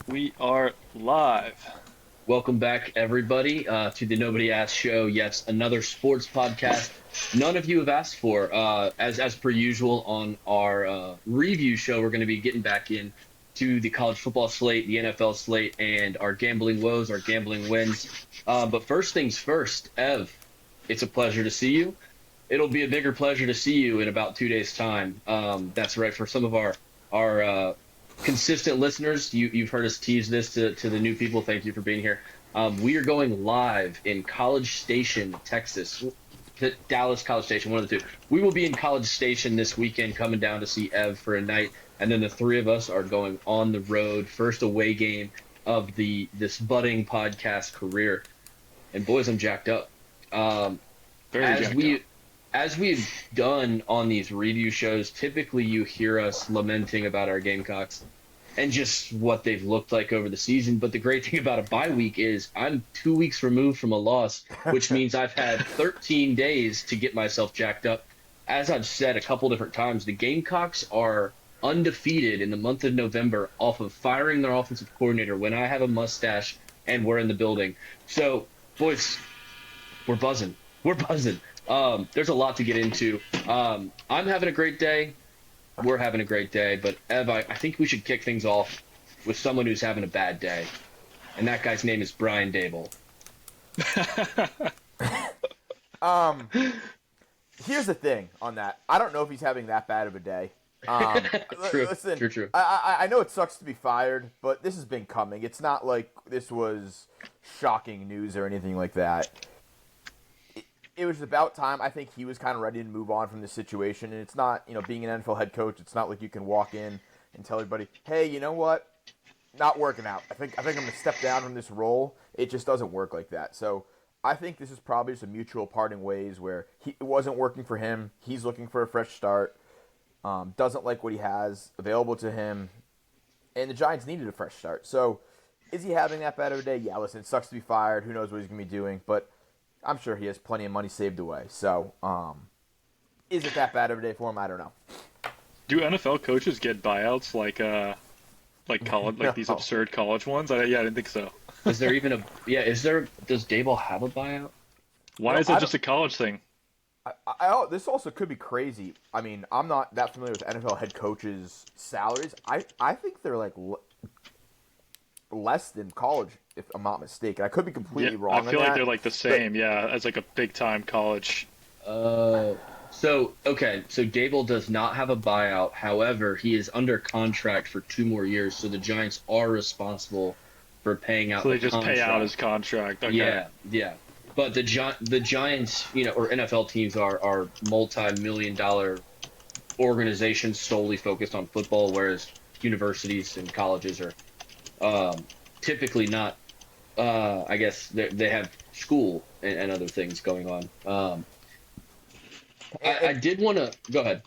We are live. Welcome back, everybody, to the Nobody Asked Show. Yes, another sports podcast none of you have asked for. As per usual on our review show, we're going to be getting back in to the college football slate, the NFL slate, and our gambling woes, our gambling wins. But first things first, Ev, it's a pleasure to see you. It'll be a bigger pleasure to see you in about 2 days' time. That's right. For some of our consistent listeners, you've heard us tease this to the new people. Thank you for being here. We are going live in College Station, Texas. Dallas College Station, one of the two. We will be in College Station this weekend, coming down to see Ev for a night, and then the three of us are going on the road, first away game of this budding podcast career. And boys, I'm jacked up. Very as jacked we up. as we've done on these review shows, typically you hear us lamenting about our Gamecocks and just what they've looked like over the season. But the great thing about a bye week is I'm 2 weeks removed from a loss, which means I've had 13 days to get myself jacked up. As I've said a couple different times, the Gamecocks are undefeated in the month of November off of firing their offensive coordinator when I have a mustache and we're in the building. So, boys, we're buzzing. We're buzzing. There's a lot to get into. I'm having a great day. We're having a great day. But, Ev, I think we should kick things off with someone who's having a bad day. And that guy's name is Brian Dable. Here's the thing on that. I don't know if he's having that bad of a day. True. Listen, True. I know it sucks to be fired, but this has been coming. It's not like this was shocking news or anything like that. It was about time. I think he was kind of ready to move on from this situation. And it's not, being an NFL head coach, it's not like you can walk in and tell everybody, hey, you know what? Not working out. I think I'm going to step down from this role. It just doesn't work like that. So I think this is probably just a mutual parting ways where it wasn't working for him. He's looking for a fresh start. Doesn't like what he has available to him. And the Giants needed a fresh start. So is he having that bad of a day? Yeah, listen, it sucks to be fired. Who knows what he's going to be doing. But I'm sure he has plenty of money saved away. So, is it that bad of a day for him? I don't know. Do NFL coaches get buyouts like college, like these No. absurd college ones? I didn't think so. Is there even does Dable have a buyout? Why No, is that just a college thing? This also could be crazy. I mean, I'm not that familiar with NFL head coaches' salaries. I think they're like less than college, if I'm not mistaken. I could be completely wrong. I feel on like that. they're like the same, as like a big time college. So Dable does not have a buyout. However, he is under contract for 2 more years, so the Giants are responsible for paying out So they the just pay out his contract. Okay. Yeah. But the Giants, or NFL teams are multi-million-dollar organizations solely focused on football, whereas universities and colleges are typically not. I guess they have school and other things going on. I did want to go ahead.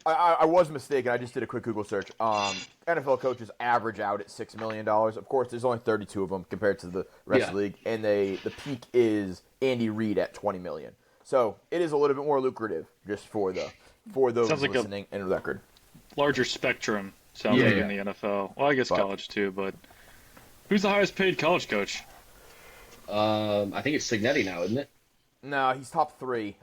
I was mistaken. I just did a quick Google search. NFL coaches average out at $6 million. Of course, there's only 32 of them compared to the rest of the league, and the peak is Andy Reid at $20 million. So it is a little bit more lucrative just for those Sounds like listening and record. Larger spectrum sounds like Yeah. in the NFL. Well, I guess college too, but who's the highest paid college coach? I think it's Cignetti now, isn't it? No, he's top 3.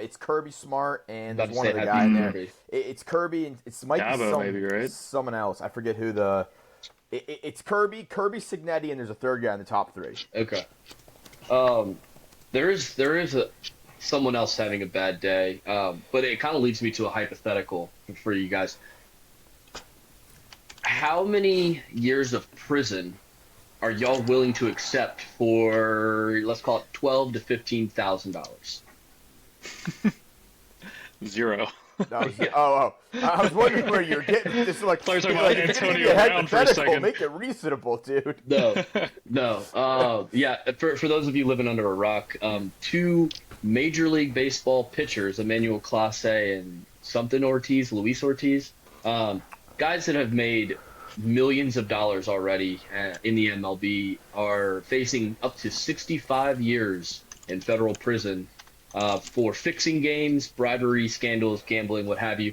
It's Kirby Smart and About there's to one say, other I'd guy be in there. Kirby. It's Kirby and it might be Dabo, maybe, right? someone else. I forget who the. It's Kirby Cignetti, and there's a third guy in the top 3. Okay. There is someone else having a bad day, but it kind of leads me to a hypothetical for you guys. How many years of prison are y'all willing to accept for, let's call it $12,000 to $15,000? 0. I was wondering where you're getting this. Like, I was talking about Antonio give me Brown for a hypothetical, second. Make it reasonable, dude. No. Yeah. For those of you living under a rock, 2 Major League Baseball pitchers, Emmanuel Clase and Luis Ortiz, guys that have made millions of dollars already in the MLB, are facing up to 65 years in federal prison for fixing games, bribery, scandals, gambling, what have you.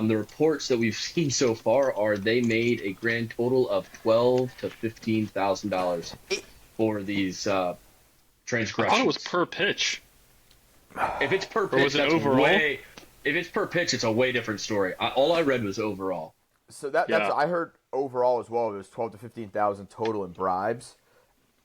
The reports that we've seen so far are they made a grand total of $12,000 to $15,000 for these I transgressions. thought it was per pitch. If it's per Or pitch, was it that's overall? way. If it's per pitch, it's a way different story. All I read was overall. So that's Yeah. I heard overall as well. It was 12 to 15,000 total in bribes,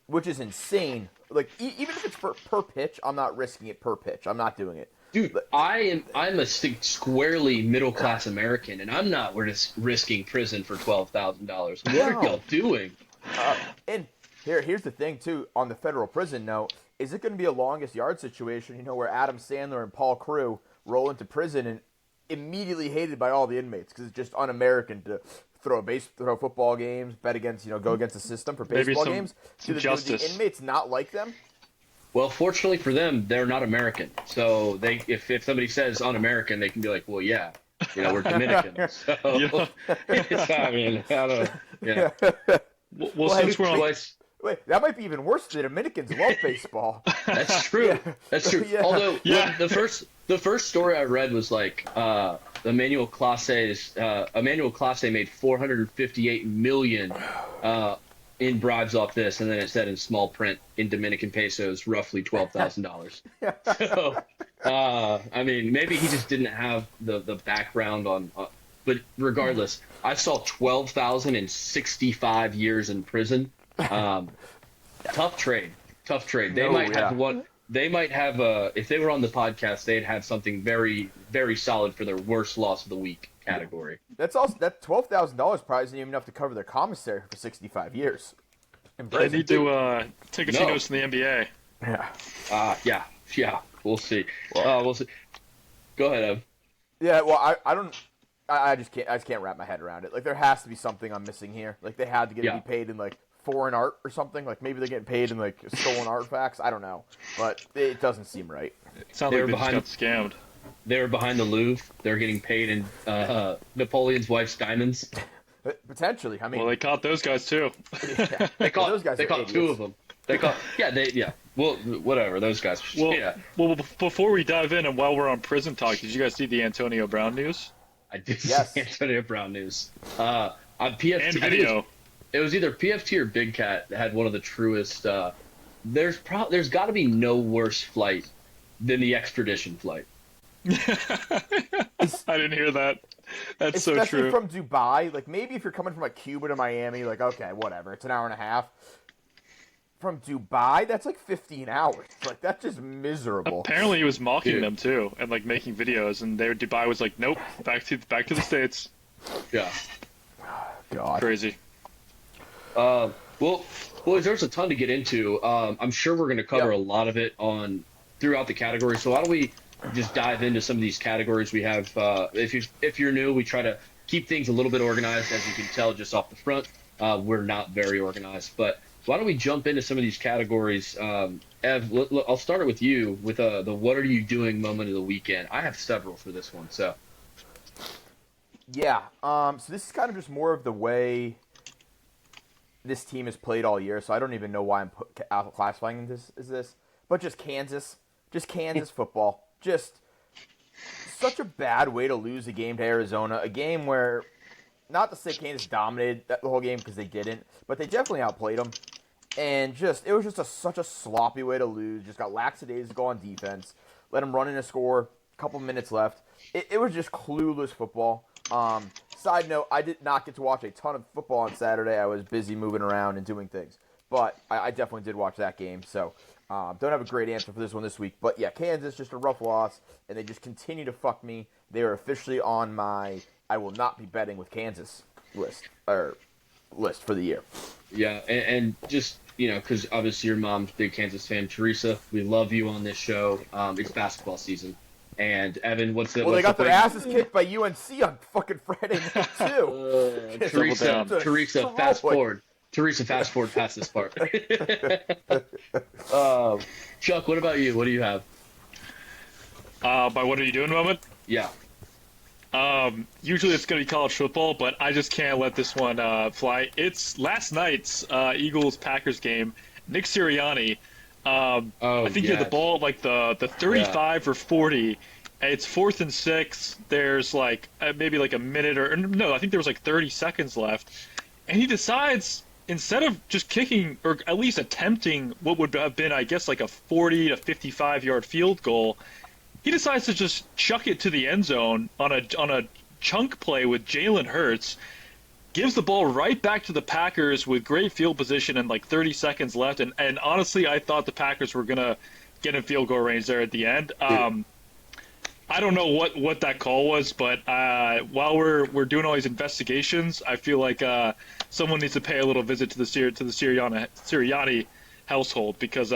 which is insane. Like even if it's per pitch, I'm not risking it per pitch. I'm not doing it. Dude, I'm a squarely middle class American, and I'm not risking prison for $12,000. What are No. y'all doing? And here's the thing too. On the federal prison note, is it going to be a longest yard situation? You know, where Adam Sandler and Paul Crew roll into prison and immediately hated by all the inmates because it's just un-American to throw football games, bet against, go against the system for Maybe baseball some games. Do the justice. inmates not like them? Well, fortunately for them, they're not American. So if somebody says un-American, they can be like, well, yeah, we're Dominican. So, Yeah. I mean, I don't know. Yeah. Well, since we're on, Twice. Wait, that might be even worse. The Dominicans love baseball. That's true. That's true. Yeah. Although Yeah. the first story I read was like Emmanuel Clase made $458 million in bribes off this, and then it said in small print in Dominican pesos, roughly $12,000. So, I mean, maybe he just didn't have the background on. But regardless, I saw 12,065 years in prison. Tough trade. They might have one. They might have if they were on the podcast, they'd have something very, very solid for their worst loss of the week category. That $12,000 probably isn't even enough to cover their commissary for 65 years. In they prison. need to take a few No. notes in the NBA. Yeah. Yeah. We'll see. We'll see. Go ahead, Ev. Yeah, well, I just can't wrap my head around it. Like, there has to be something I'm missing here. Like, they had to be paid in, like, foreign art or something. Like, maybe they're getting paid in, like, stolen artifacts. I don't know. But it doesn't seem right. It sounds They like were they just got scammed. They were behind the Louvre. They're getting paid in Napoleon's wife's diamonds. Potentially. I mean, Well, they caught those guys too. They caught those guys They are caught two idiots. of them. They caught. Yeah. Well, whatever. Those guys. Well, Yeah. well, before we dive in, and while we're on prison talk, did you guys see the Antonio Brown news I did Yes. see Antonio Brown news. On PFT, and video? It was either PFT or Big Cat that had one of the truest. There's got to be no worse flight than the extradition flight. I didn't hear that. That's so especially true. from Dubai. Like, maybe if you're coming from, like, Cuba to Miami, like, okay, whatever. It's an hour and a half. From Dubai, that's like 15 hours. Like, that's just miserable. Apparently, he was mocking Dude. them too, and like making videos. And Dubai was like, "Nope, back to the States." Yeah. God. Crazy. Well, boys, there's a ton to get into. I'm sure we're going to cover Yeah. a lot of it throughout the categories. So why don't we just dive into some of these categories we have? If you're new, we try to keep things a little bit organized. As you can tell just off the front, we're not very organized. But why don't we jump into some of these categories? Ev, I'll start it with you with the "What are you doing" moment of the weekend. I have several for this one. So Yeah. So this is kind of just more of the way this team has played all year. So I don't even know why I'm classifying this as this. But just Kansas football. Just such a bad way to lose a game to Arizona. A game where, not to say Kansas dominated the whole game because they didn't, but they definitely outplayed them. And it was just such a sloppy way to lose. Just got lackadaisical on defense. Let them run in a score. A couple minutes left. It was just clueless football. Side note, I did not get to watch a ton of football on Saturday. I was busy moving around and doing things. But I definitely did watch that game. So don't have a great answer for this one this week. But yeah, Kansas, just a rough loss. And they just continue to fuck me. They are officially on my I will not be betting with Kansas list for the year. yeah, and just because obviously your mom's a big Kansas fan, Teresa. We love you on this show. It's basketball season. And Evan, what's the? Well, they what's got the their play? asses kicked by UNC on fucking Friday night, too. Teresa, Double down. fast forward. Teresa, fast forward past this part. Chuck, what about you? What do you have? By what are you doing, moment? Yeah. Usually it's going to be college football, but I just can't let this one fly. It's last night's Eagles-Packers game. Nick Sirianni, I think he had the ball at like the 35 or 40, It's 4th and 6. There's like maybe like a minute or no, I think there was like 30 seconds left, and he decides instead of just kicking or at least attempting what would have been, I guess, like a 40 to 55-yard field goal, he decides to just chuck it to the end zone on a chunk play with Jalen Hurts. Gives the ball right back to the Packers with great field position and like 30 seconds left. And honestly, I thought the Packers were gonna get in field goal range there at the end. I don't know what that call was, but while we're doing all these investigations, I feel like someone needs to pay a little visit to the Sirianni household because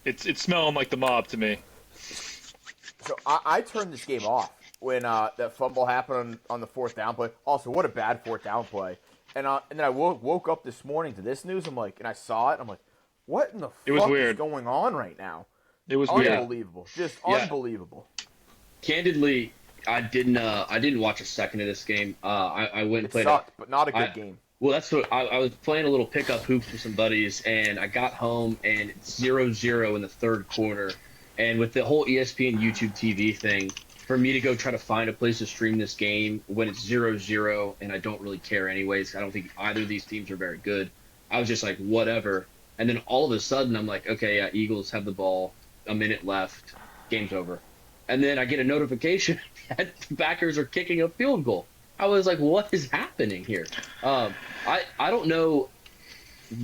it's smelling like the mob to me. So I turned this game off when that fumble happened on the 4th down play. Also, what a bad 4th down play. And then I woke up this morning to this news. I'm like, and I saw it. I'm like, what in the fuck is going on right now? It was unbelievable, just unbelievable. Candidly, I didn't watch a second of this game. I went and played. Sucked, but not a good game. Well, that's what I was playing a little pickup hoops with some buddies, and I got home and it's 0-0 in the 3rd quarter. And with the whole ESPN YouTube TV thing, for me to go try to find a place to stream this game when it's 0-0, and I don't really care anyways. I don't think either of these teams are very good. I was just like, whatever. And then all of a sudden, I'm like, okay, yeah, Eagles have the ball, a minute left, game's over. And then I get a notification that the Packers are kicking a field goal. I was like, what is happening here? I don't know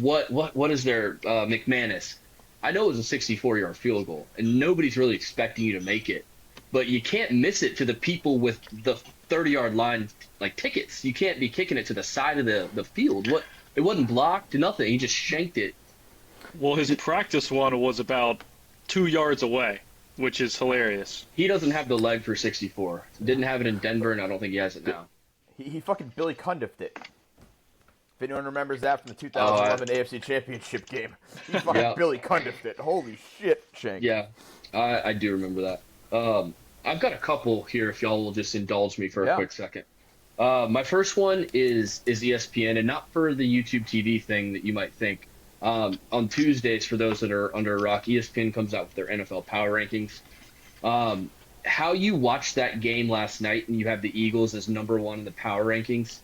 what is there, McManus. I know it was a 64-yard field goal, and nobody's really expecting you to make it. But you can't miss it to the people with the 30-yard line, like tickets. You can't be kicking it to the side of the field. It wasn't blocked, nothing. He just shanked it. Well, his practice one was about 2 yards away, which is hilarious. He doesn't have the leg for 64. Didn't have it in Denver, and I don't think he has it now. He fucking Billy Cundiffed it. If anyone remembers that from the 2011 AFC Championship game, he fucking Billy Cundiffed it. Holy shit, Shank. Yeah, I do remember that. I've got a couple here if y'all will just indulge me for a quick second. My first one is ESPN, and not for the YouTube TV thing that you might think. On Tuesdays, for those that are under a rock, ESPN comes out with their NFL power rankings. How you watched that game last night and you have the Eagles as number 1 in the power rankings,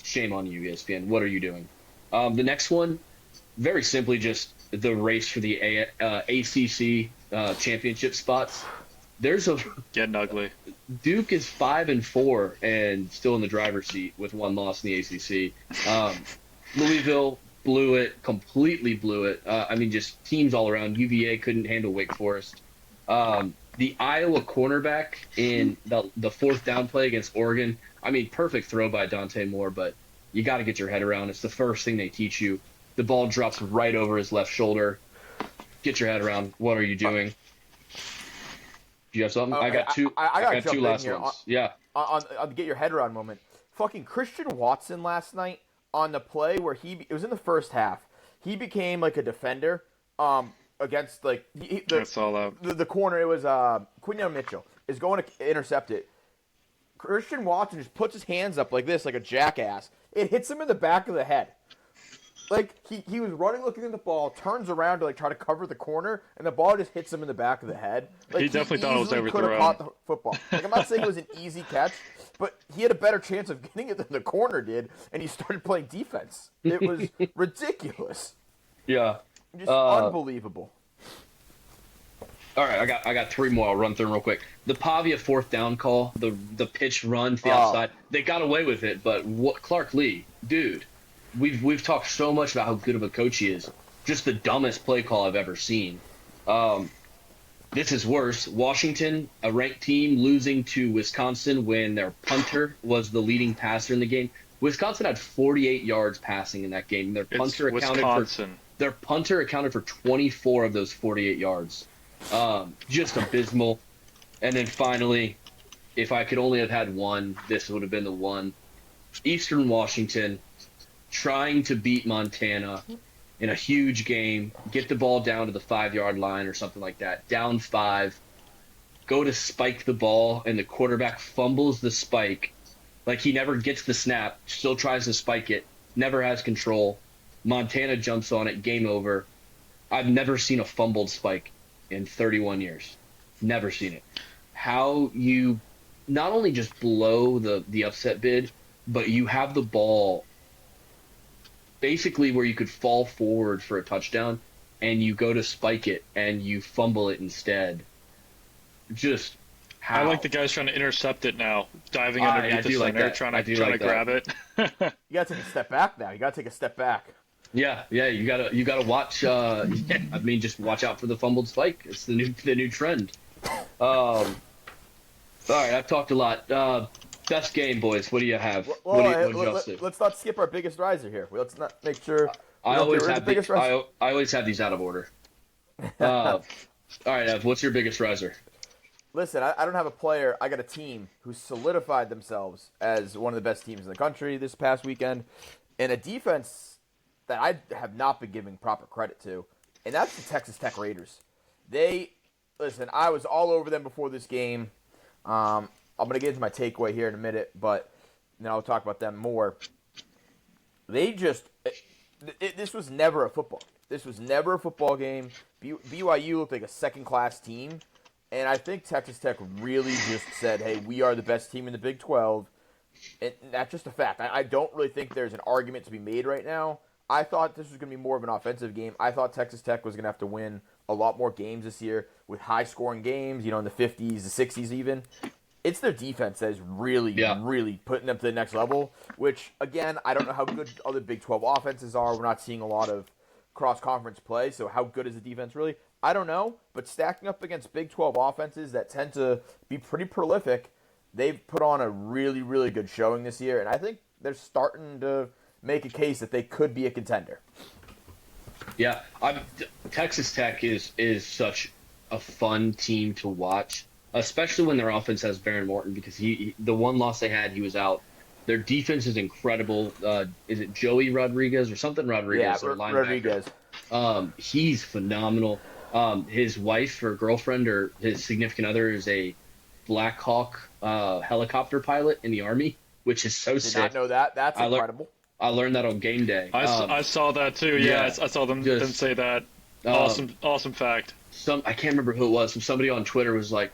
shame on you, ESPN. What are you doing? The next one, very simply just the race for the ACC championship spots. There's getting ugly. Duke is 5-4 and still in the driver's seat with 1 loss in the ACC. Louisville completely blew it. I mean, just teams all around. UVA couldn't handle Wake Forest. The Iowa cornerback in the 4th down play against Oregon. I mean, perfect throw by Dante Moore, but you got to get your head around. It's the first thing they teach you. The ball drops right over his left shoulder. Get your head around. What are you doing? Do you have something? Okay, I got two. I got two last ones. Yeah. On the get your head around moment. Fucking Christian Watson last night on the play where it was in the first half. He became like a defender against like that's all out. The corner. It was Quinyon Mitchell is going to intercept it. Christian Watson just puts his hands up like this, like a jackass. It hits him in the back of the head. Like, he was running, looking at the ball, turns around to, like, try to cover the corner, and the ball just hits him in the back of the head. Like, he definitely thought it was overthrown. Could have caught the football. Like, I'm not saying it was an easy catch, but he had a better chance of getting it than the corner did, and he started playing defense. It was ridiculous. Yeah. Just unbelievable. All right, I got 3 more. I'll run through them real quick. The Pavia 4th down call, the pitch run to the outside, they got away with it. But Clark Lee, dude, we've talked so much about how good of a coach he is. Just the dumbest play call I've ever seen. This is worse. Washington, a ranked team, losing to Wisconsin when their punter was the leading passer in the game. Wisconsin had 48 yards passing in that game. Their punter accounted for 24 of those 48 yards. Just abysmal. And then finally, if I could only have had one, this would have been the one. Eastern Washington trying to beat Montana in a huge game, get the ball down to the 5-yard line or something like that, down 5, go to spike the ball, and the quarterback fumbles the spike. Like, he never gets the snap, still tries to spike it, never has control. Montana jumps on it, game over. I've never seen a fumbled spike in 31 years. Never seen it. how you not only just blow the upset bid, but you have the ball basically where you could fall forward for a touchdown and you go to spike it and you fumble it instead. Just I how? like the guys trying to intercept it now, diving I underneath the do like center, that. I do like that. grab it. You gotta take a step back now. You gotta take a step back. Yeah, you gotta watch. Yeah, I mean, just watch out for the fumbled spike. It's the new trend. All right, I've talked a lot. Best game, boys. What do you have? Well, What did y'all see? let's not skip our biggest riser here. Let's not make sure. I don't always get rid of have the biggest riser. I always have these out of order. All right, Ev, what's your biggest riser? Listen, I don't have a player. I got a team who solidified themselves as one of the best teams in the country this past weekend, and a defense that I have not been giving proper credit to, and that's the Texas Tech Raiders. Listen, I was all over them before this game. I'm going to get into my takeaway here in a minute, but then I'll talk about them more. This was never a football. This was never a football game. BYU looked like a second-class team. And I think Texas Tech really just said, hey, we are the best team in the Big 12. And that's just a fact. I don't really think there's an argument to be made right now. I thought this was going to be more of an offensive game. I thought Texas Tech was going to have to win a lot more games this year with high-scoring games, in the 50s, the 60s even. It's their defense that is really, really putting them to the next level, which, again, I don't know how good other Big 12 offenses are. We're not seeing a lot of cross-conference play, so how good is the defense really? I don't know, but stacking up against Big 12 offenses that tend to be pretty prolific, they've put on a really, really good showing this year, and I think they're starting to make a case that they could be a contender. Yeah, Texas Tech is such a fun team to watch, especially when their offense has Baron Morton, because the one loss they had, he was out. Their defense is incredible. Is it Joey Rodriguez or something Rodriguez? Yeah, or linebacker? Rodriguez. He's phenomenal. His wife or girlfriend or his significant other is a Black Hawk helicopter pilot in the Army, which is so Did sick. not know that. That's incredible. I learned that on game day. I saw that too. Yeah, I saw them say that. Awesome fact. I can't remember who it was. Somebody on Twitter was like,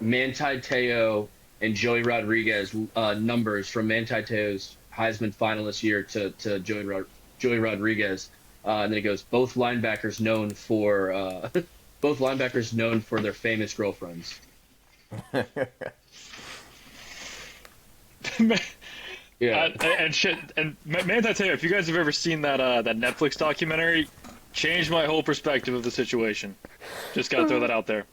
Manti Te'o and Joey Rodriguez numbers from Manti Te'o's Heisman finalist year to Joey Rodriguez, and then it goes both linebackers known for their famous girlfriends. Yeah, and Manti Te'o, if you guys have ever seen that Netflix documentary, changed my whole perspective of the situation. Just gotta throw that out there.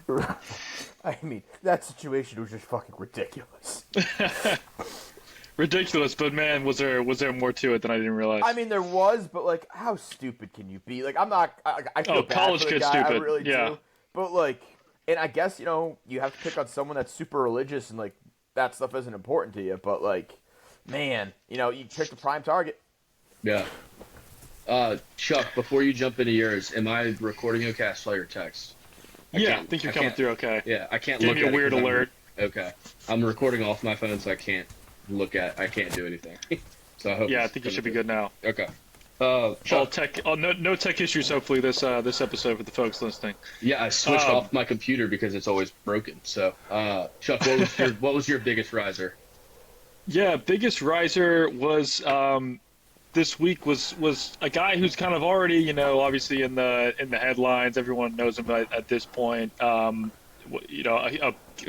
I mean, that situation was just fucking ridiculous. Ridiculous, but man, was there more to it than I didn't realize. I mean, there was, but how stupid can you be? I'm not. I feel bad college for the kid guy, stupid. I really Yeah. do. But and I guess you have to pick on someone that's super religious and that stuff isn't important to you. But man, you pick the prime target. Yeah. Chuck, before you jump into yours, am I recording okay? I saw your text. I think you're coming through okay. Yeah, I can't Gave look me a at it weird 'cause alert. Okay. I'm recording off my phone, so I can't do anything. So I hope Yeah, I think you should be good now. Okay. Chuck, No tech issues. Hopefully this episode for the folks listening. yeah, I switched off my computer because it's always broken. So, Chuck, what was your biggest riser? Yeah, biggest riser was this week was a guy who's kind of already obviously in the headlines. Everyone knows him at this point. A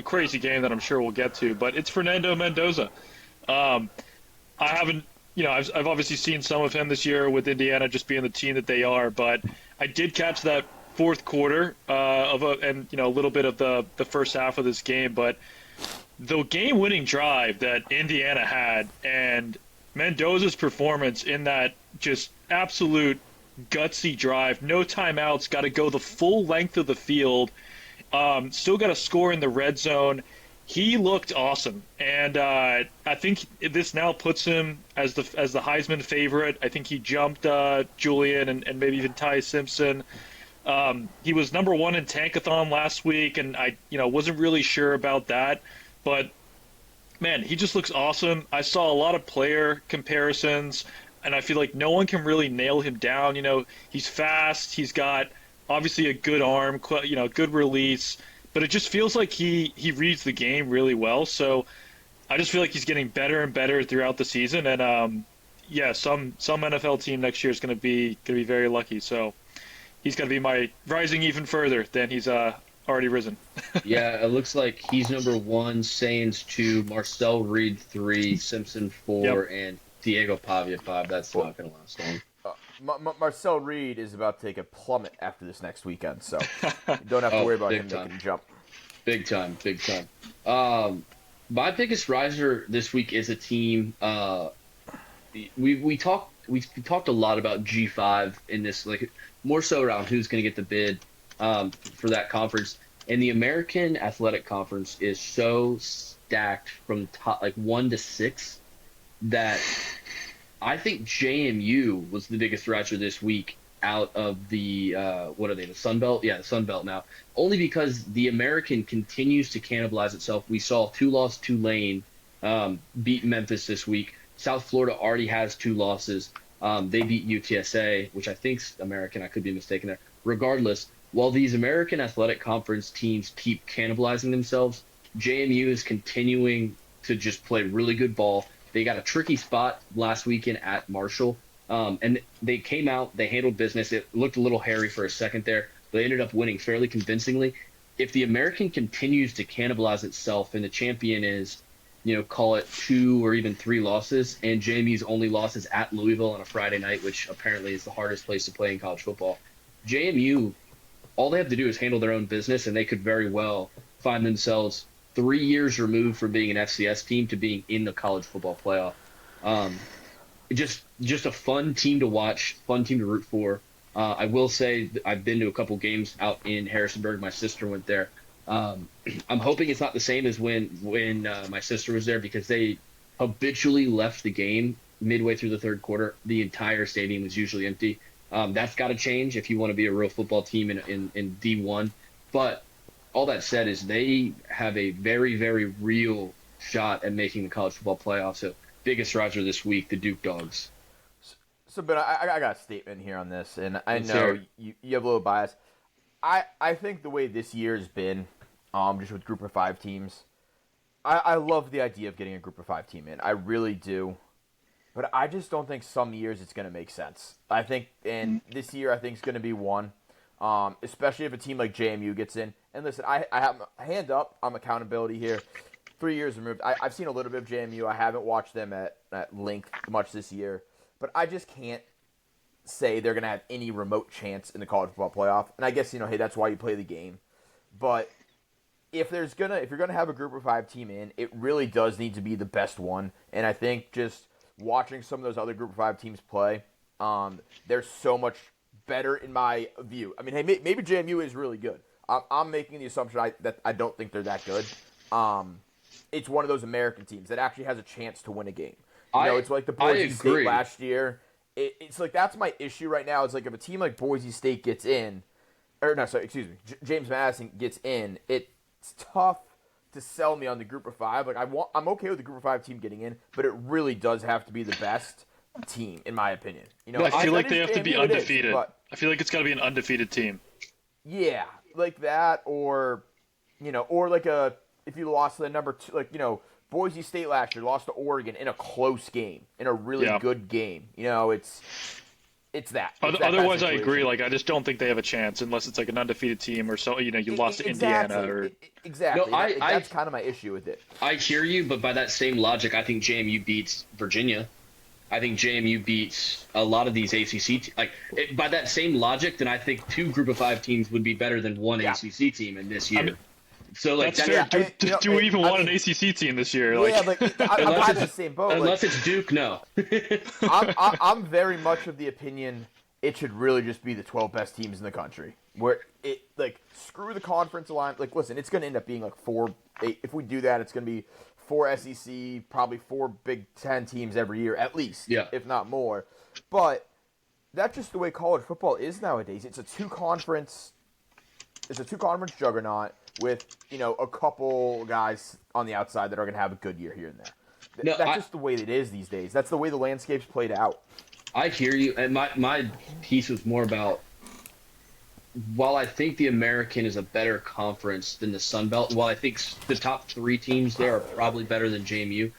crazy game that I'm sure we'll get to, but it's Fernando Mendoza. I haven't. I've obviously seen some of him this year with Indiana just being the team that they are, but I did catch that fourth quarter and a little bit of the first half of this game, but the game-winning drive that Indiana had and Mendoza's performance in that just absolute gutsy drive, no timeouts, got to go the full length of the field, still got to score in the red zone. He looked awesome, and I think this now puts him as the Heisman favorite. I think he jumped Julian and maybe even Ty Simpson. He was number one in Tankathon last week, and I wasn't really sure about that, but man, he just looks awesome. I saw a lot of player comparisons, and I feel like no one can really nail him down. He's fast. He's got obviously a good arm, good release. but it just feels like he reads the game really well. So I just feel like he's getting better and better throughout the season. And yeah, some NFL team next year is gonna be very lucky. So he's gonna be my rising even further than he's already risen. Yeah, it looks like he's number 1, Sainz 2, Marcel Reed 3, Simpson 4, Yep. and Diego Pavia 5. That's not going to last long. Marcel Reed is about to take a plummet after this next weekend, so you don't have to worry about big him time. making a jump. Big time, big time. My biggest riser this week is a team. We talked a lot about G5 in this, like more so around who's going to get the bid for that conference. And the American Athletic Conference is so stacked from top like 1 to 6 that I think JMU was the biggest riser this week out of the what are they, the Sun Belt? Yeah, the Sun Belt now. Only because the American continues to cannibalize itself. We saw 2-loss Tulane beat Memphis this week. South Florida already has 2 losses. They beat UTSA, which I think's American. I could be mistaken there. Regardless, while these American Athletic Conference teams keep cannibalizing themselves, JMU is continuing to just play really good ball. They got a tricky spot last weekend at Marshall, and they came out, they handled business. It looked a little hairy for a second there, but they ended up winning fairly convincingly. If the American continues to cannibalize itself and the champion is, call it 2 or even 3 losses, and JMU's only loss is at Louisville on a Friday night, which apparently is the hardest place to play in college football, JMU, all they have to do is handle their own business, and they could very well find themselves 3 years removed from being an FCS team to being in the college football playoff. Just a fun team to watch, fun team to root for. I will say I've been to a couple games out in Harrisonburg. My sister went there. I'm hoping it's not the same as when my sister was there, because they habitually left the game midway through the third quarter. The entire stadium was usually empty. That's got to change if you want to be a real football team in D1. But all that said is they have a very, very real shot at making the college football playoff. So biggest riser this week, the Duke Dogs. So, but I got a statement here on this, and I Let's know hear it. you have a little bias. I think the way this year has been, just with Group of 5 teams, I love the idea of getting a Group of 5 team in. I really do. But I just don't think some years it's going to make sense. I think, and this year I think it's going to be one, especially if a team like JMU gets in. And listen, I have a hand up. I'm accountability here. 3 years removed. I've seen a little bit of JMU. I haven't watched them at length much this year. But I just can't say they're going to have any remote chance in the college football playoff. And I guess, hey, that's why you play the game. But if you're gonna have a Group of 5 team in, it really does need to be the best one. And I think just watching some of those other Group of 5 teams play, they're so much better in my view. I mean, hey, maybe JMU is really good. I'm making the assumption that I don't think they're that good. It's one of those American teams that actually has a chance to win a game. It's like the Boise State last year. It's like that's my issue right now. It's like if a team like Boise State gets in, James Madison gets in, it's tough to sell me on the Group of 5. Like I'm okay with the Group of 5 team getting in, but it really does have to be the best team, in my opinion. I feel like they have to be undefeated. I feel like it's got to be an undefeated team. Yeah, like that, or like if you lost to the number 2, Boise State last year lost to Oregon in a close game, in a really good game. It's that. Otherwise, I agree. Like, I just don't think they have a chance unless it's like an undefeated team or so. You lost to Indiana or exactly. No, that's kind of my issue with it. I hear you, but by that same logic, I think JMU beats Virginia. I think JMU beats a lot of these ACC. By that same logic, then I think 2 Group of 5 teams would be better than one ACC team in this year. I mean, so that's fair. Do we even want an ACC team this year? I'm in the same boat. Unless it's Duke, no. I'm very much of the opinion it should really just be the 12 best teams in the country. Where it screw the conference line. Listen, it's going to end up being 4. If we do that, it's going to be 4 SEC, probably 4 Big Ten teams every year at least, if not more. But that's just the way college football is nowadays. It's a 2-conference juggernaut with a couple guys on the outside that are going to have a good year here and there. That's just the way it is these days. That's the way the landscape's played out. I hear you, and my piece was more about while I think the American is a better conference than the Sun Belt, while I think the top three teams there are probably better than JMU,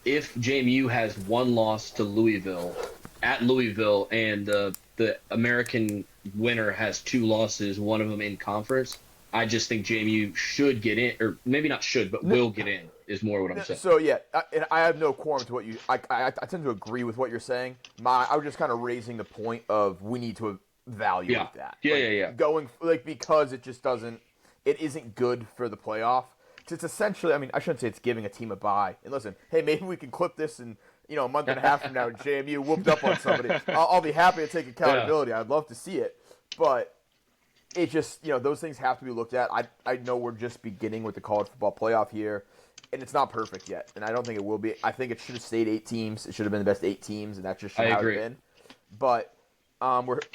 if JMU has one loss to Louisville at Louisville and the American winner has two losses, one of them in conference, I just think JMU should get in, or maybe not should, but will get in, is more what I'm saying. So yeah, I have no qualm to what you. I tend to agree with what you're saying. I was just kind of raising the point of we need to evaluate that. Yeah. Going because it just doesn't. It isn't good for the playoff. It's essentially. I mean, I shouldn't say it's giving a team a bye. And listen, hey, maybe we can clip this and a month and a half from now, JMU whooped up on somebody. I'll be happy to take accountability. I'd love to see it, but. It just, those things have to be looked at. I know we're just beginning with the college football playoff here, and it's not perfect yet, and I don't think it will be. I think it should have stayed 8 teams. It should have been the best 8 teams, and that just should have been. But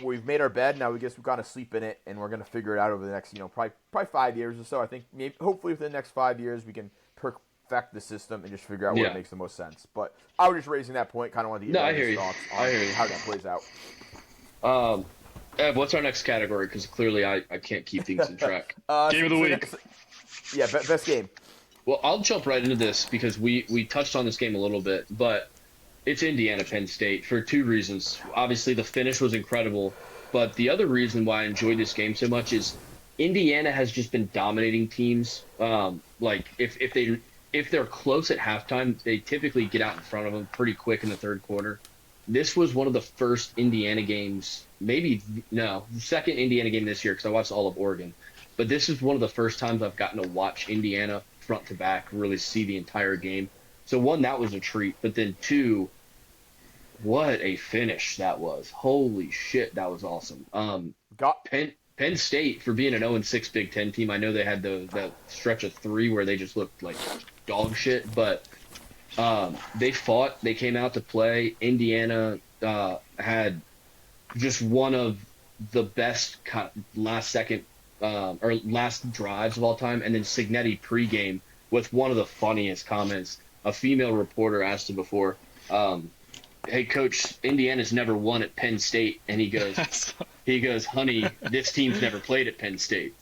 we've made our bed. Now we guess we've got to sleep in it, and we're going to figure it out over the next, probably 5 years or so. I think hopefully within the next 5 years we can perfect the system and just figure out what makes the most sense. But I was just raising that point, kind of wanted to get your thoughts on how that plays out. Ev, what's our next category? Because clearly I can't keep things in track. Game of the week. Yeah, best game. Well, I'll jump right into this because we touched on this game a little bit, but it's Indiana Penn State for 2 reasons. Obviously, the finish was incredible, but the other reason why I enjoyed this game so much is Indiana has just been dominating teams. If they're close at halftime, they typically get out in front of them pretty quick in the third quarter. This was one of the first Indiana games, the second Indiana game this year because I watched all of Oregon. But this is one of the first times I've gotten to watch Indiana front to back, really see the entire game. So 1, that was a treat. But then 2, what a finish that was. Holy shit, that was awesome. Penn State, for being an 0-6 Big Ten team, I know they had that stretch of 3 where they just looked like dog shit, but they fought. They came out to play. Indiana had just one of the best last drives of all time. And then Cignetti pregame with one of the funniest comments. A female reporter asked him before, hey, Coach, Indiana's never won at Penn State. And he goes, honey, this team's never played at Penn State.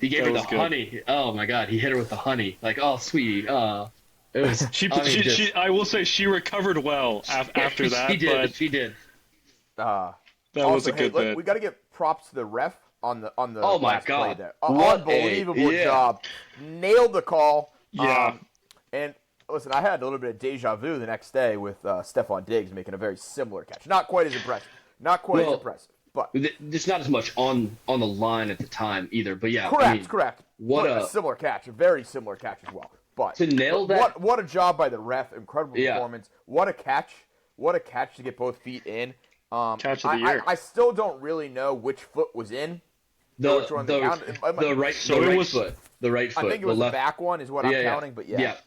He gave her the honey. Oh, my God. He hit her with the honey. Like, oh, sweetie. It was, I will say she recovered well after that. She did. That was a good bit. We got to give props to the ref on the oh my last God. play there. Unbelievable job. Nailed the call. Yeah. And listen, I had a little bit of deja vu the next day with Stephon Diggs making a very similar catch. Not quite as impressive. But there's not as much on the line at the time either. But yeah, correct. What a similar catch, a very similar catch as well. But to nail that, what a job by the ref! Incredible performance. What a catch! What a catch to get both feet in. Catch of the year. I still don't really know which foot was in. The right foot. I think it was the back one is what I'm counting, but the left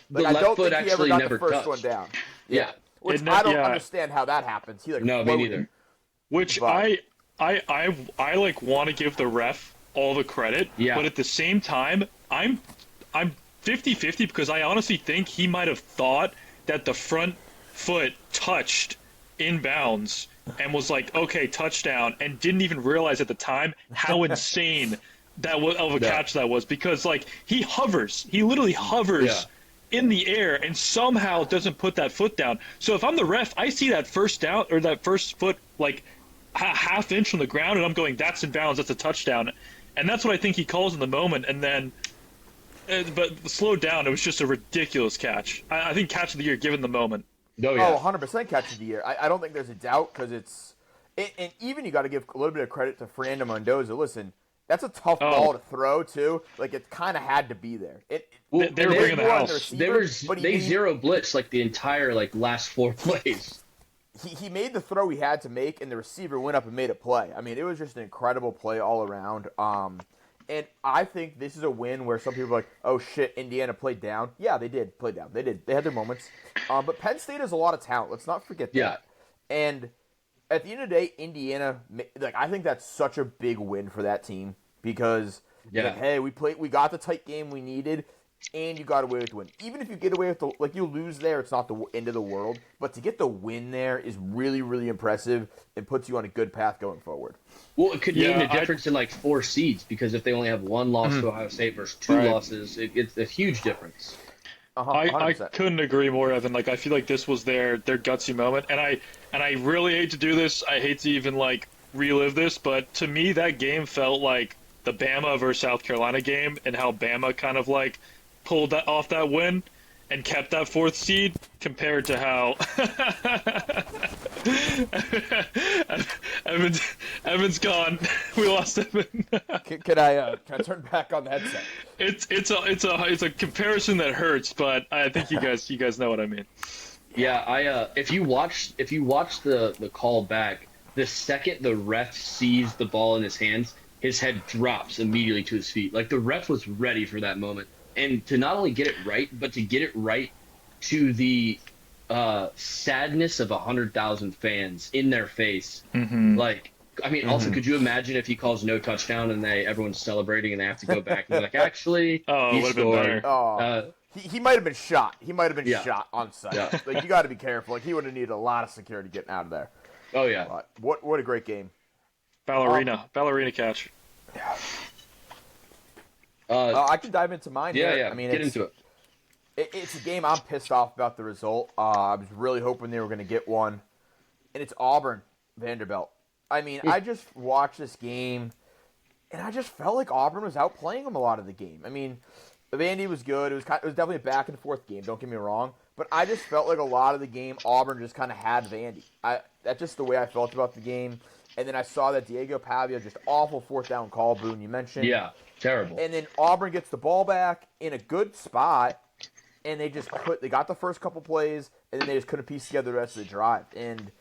one. The left foot actually never got the first touched. one down. Yeah. Which I don't understand how that happens. He no, me neither. Which I want to give the ref all the credit, but at the same time, I'm 50-50 because I honestly think he might have thought that the front foot touched inbounds and was like, okay, touchdown, and didn't even realize at the time how insane that was of a catch that was, because he literally hovers in the air and somehow doesn't put that foot down. So if I'm the ref, I see that first down or that first foot half inch from the ground, and I'm going, that's in bounds, that's a touchdown, and that's what I think he calls in the moment. And then but slowed down, it was just a ridiculous catch. I think catch of the year given the moment. Oh, yeah. 100% catch of the year. I don't think there's a doubt because and even you got to give a little bit of credit to Fernando Mendoza. Listen, that's a tough ball to throw too. It kind of had to be there. They were bringing the house. They zero blitz the entire last 4 plays. He made the throw he had to make, and the receiver went up and made a play. I mean, it was just an incredible play all around. And I think this is a win where some people are like, oh, shit, Indiana played down. Yeah, they did play down. They did. They had their moments. But Penn State has a lot of talent. Let's not forget that. Yeah. And at the end of the day, Indiana, I think that's such a big win for that team because, hey, we got the tight game we needed. and you got away with the win. Even if you get away with the you lose there, it's not the end of the world. But to get the win there is really, really impressive and puts you on a good path going forward. Well, it could mean Yeah, the difference in like 4 seeds, because if they only have one loss to Ohio State versus 2 Right. losses, it's a huge difference. I 100%. couldn't agree more, Evan. Like I feel like this was their gutsy moment, and I really hate to do this. I hate to even like relive this, but to me that game felt like the Bama versus South Carolina game, and how Bama kind of like pulled that off that win and kept that 4th seed, compared to how Evan's gone. We lost Evan. Can I turn back on the headset? It's a comparison that hurts, but I think you guys know what I mean. Yeah, if you watch the call back, the second the ref sees the ball in his hands, his head drops immediately to his feet. Like the ref was ready for that moment, and to not only get it right, but to get it right to the sadness of 100,000 fans in their face. Like, I mean, also, could you imagine if he calls no touchdown and everyone's celebrating and they have to go back and be like, actually, Oh, it he would've been scored. better. Oh, he might have been shot. He might have been Yeah. shot on site. Yeah. Like you got to be careful. Like he would have needed a lot of security getting out of there. Oh yeah. But what a great game. Ballerina catch. I can dive into mine. Yeah, here. yeah. I mean, Get into it. It's a game I'm pissed off about the result. I was really hoping they were going to get one, and it's Auburn Vanderbilt. I mean, I just watched this game, and I just felt like Auburn was outplaying them a lot of the game. I mean, Vandy was good. It was definitely a back and forth game. Don't get me wrong, but I just felt like a lot of the game Auburn just kind of had Vandy. That's just the way I felt about the game. And then I saw that Diego Pavia just awful 4th down call. Boone, you mentioned. Yeah, terrible. And then Auburn gets the ball back in a good spot, and they got the first couple plays, and then they just couldn't piece together the rest of the drive. And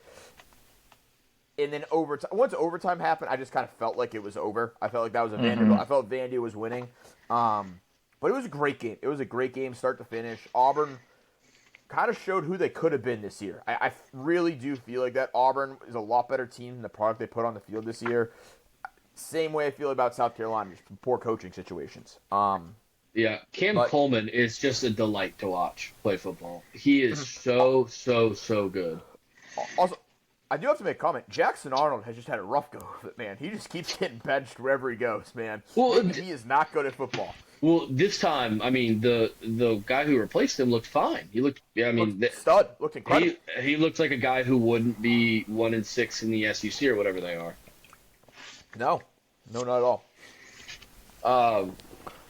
then once overtime happened, I just kind of felt like it was over. I felt like that was a Vanderbilt. I felt Vandy was winning. But it was a great game. It was a great game, start to finish. Auburn kind of showed who they could have been this year. I really do feel like that Auburn is a lot better team than the product they put on the field this year. Same way I feel about South Carolina, just poor coaching situations. Yeah, Cam But- Coleman is just a delight to watch play football. He is so good. Also, I do have to make a comment. Jackson Arnold has just had a rough go of it, man. He just keeps getting benched wherever he goes, man. Well, He is not good at football. Well, this time, I mean, the guy who replaced him looked fine. He looked, I mean, Stud. Looked incredible. he looked like a guy who wouldn't be 1-6 in the SEC or whatever they are. No, not at all.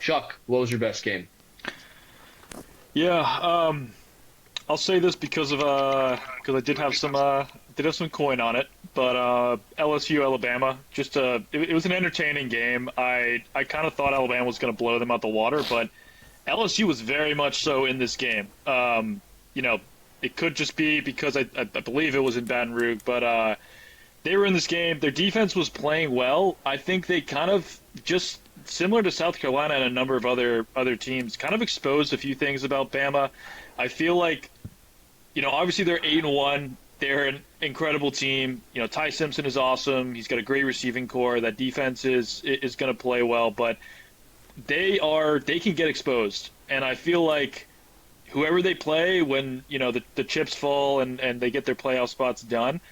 Chuck, what was your best game? Yeah, I'll say this because I did have some coin on it, but LSU Alabama, just it was an entertaining game. I kind of thought Alabama was going to blow them out the water, but LSU was very much so in this game. You know, it could just be because I believe it was in Baton Rouge, but they were in this game. Their defense was playing well. I think they kind of just similar to South Carolina and a number of other teams, kind of exposed a few things about Bama. I feel like, you know, obviously they're 8-1. They're an incredible team. You know, Ty Simpson is awesome. He's got a great receiving core. That defense is going to play well, but they can get exposed. And I feel like whoever they play, when, you know, the chips fall and they get their playoff spots done,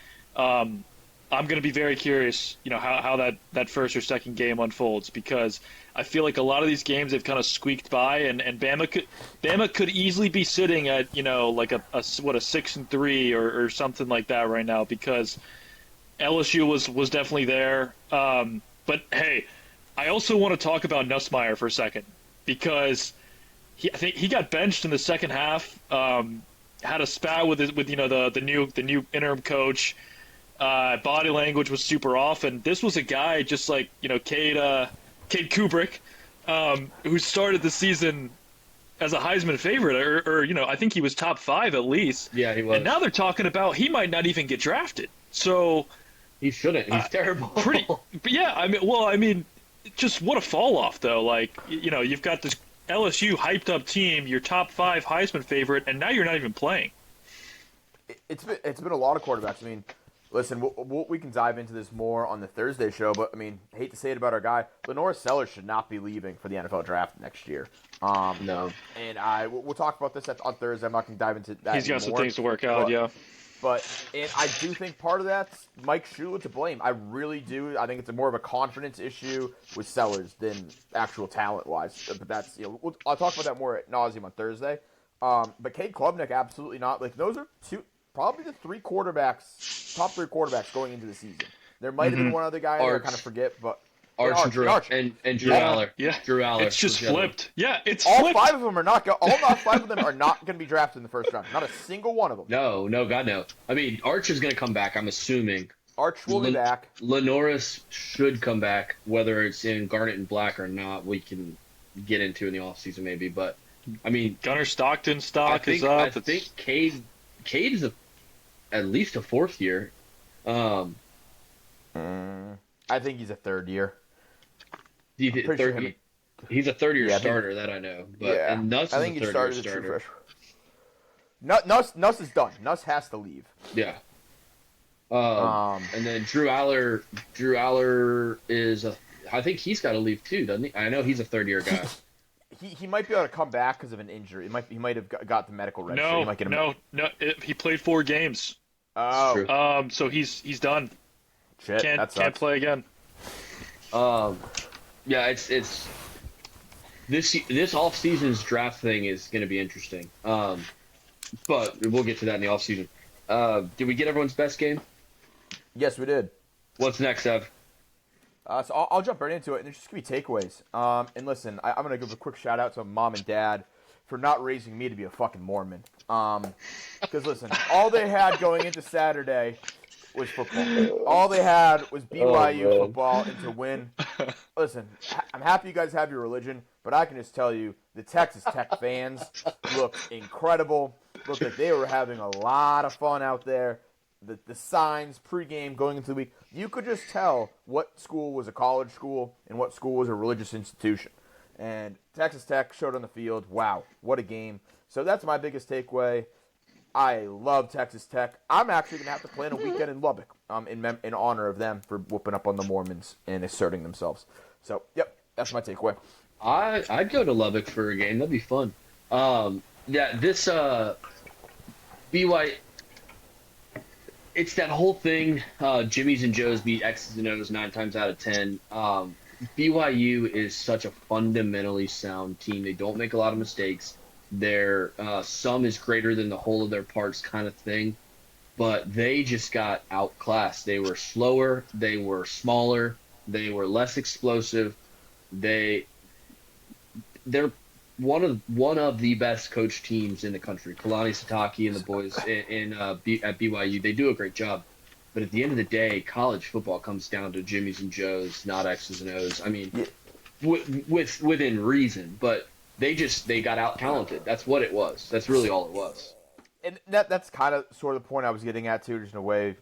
I'm going to be very curious, you know, how that first or second game unfolds, because I feel like a lot of these games they've kind of squeaked by, and Bama could easily be sitting at, you know, like a 6-3 or something like that right now, because LSU was definitely there. But hey, I also want to talk about Nussmeier for a second, because I think he got benched in the second half. Had a spat with you know the new interim coach. Body language was super off, and this was a guy just like, you know, Cade Kubrick, who started the season as a Heisman favorite, or you know, I think he was top 5 at least. Yeah, he was. And now they're talking about he might not even get drafted. So He shouldn't. He's terrible. but yeah, I mean, just what a fall off though. Like, you know, you've got this LSU hyped up team, your top 5 Heisman favorite, and now you're not even playing. It's been a lot of quarterbacks. I mean, Listen, we can dive into this more on the Thursday show, but I mean, hate to say it about our guy, Lenora Sellers should not be leaving for the NFL draft next year. No. And we'll talk about this on Thursday. I'm not going to dive into that. He's got some anymore, things to work out, but, yeah. And I do think part of that's Mike Shula to blame. I really do. I think it's more of a confidence issue with Sellers than actual talent-wise. But that's, I'll talk about that more at nauseum on Thursday. But Cade Klubnik, absolutely not. Like, those are probably the top three quarterbacks going into the season. There might have been one other guy I kind of forget, but Arch and Drew Aller. Yeah, Drew Aller. It's just flipped. Yeah, it's all flipped. five of them are not. All five of them are not going to be drafted in the first round. Not a single one of them. No, God no. I mean, Arch is going to come back. I'm assuming. Arch will be back. Lenoris should come back, whether it's in Garnet and Black or not. We can get into in the offseason maybe, but I mean, Gunnar Stockton's stock is up. I think Cade is at least a fourth year. I think he's a third year. He's a third-year starter, that I know. But and Nuss is a third-year starter. Nuss is done. Nuss has to leave. Yeah. And then Drew Aller is I think he's got to leave too, doesn't he? I know he's a third-year guy. He might be able to come back because of an injury. He might have got the medical register. No. He played 4 games. Oh. So he's done. Shit, Can't play again. Yeah, it's this off season's draft thing is going to be interesting. But we'll get to that in the off season. Did we get everyone's best game? Yes, we did. What's next, Ev? So I'll jump right into it, and there's just going to be takeaways. And listen, I'm going to give a quick shout-out to Mom and Dad for not raising me to be a fucking Mormon. Because, listen, all they had going into Saturday was football. All they had was BYU football and to win. Listen, I'm happy you guys have your religion, but I can just tell you the Texas Tech fans looked incredible. Looked like they were having a lot of fun out there. The signs pregame going into the week, you could just tell what school was a college school and what school was a religious institution. And Texas Tech showed on the field, wow, what a game. So that's my biggest takeaway. I love Texas Tech. I'm actually going to have to plan a weekend in Lubbock in honor of them for whooping up on the Mormons and asserting themselves. So, yep, that's my takeaway. I'd go to Lubbock for a game. That'd be fun. This BYU, it's that whole thing. Jimmy's and Joe's beat X's and O's 9 times out of 10. BYU is such a fundamentally sound team. They don't make a lot of mistakes. Their sum is greater than the whole of their parts kind of thing. But they just got outclassed. They were slower. They were smaller. They were less explosive. They're one of the best coach teams in the country. Kalani Sitake and the boys at BYU, they do a great job. But at the end of the day, college football comes down to Jimmy's and Joe's, not X's and O's. I mean, within reason, but they got out talented. That's what it was. That's really all it was. And that's kind of sort of the point I was getting at too, just in a way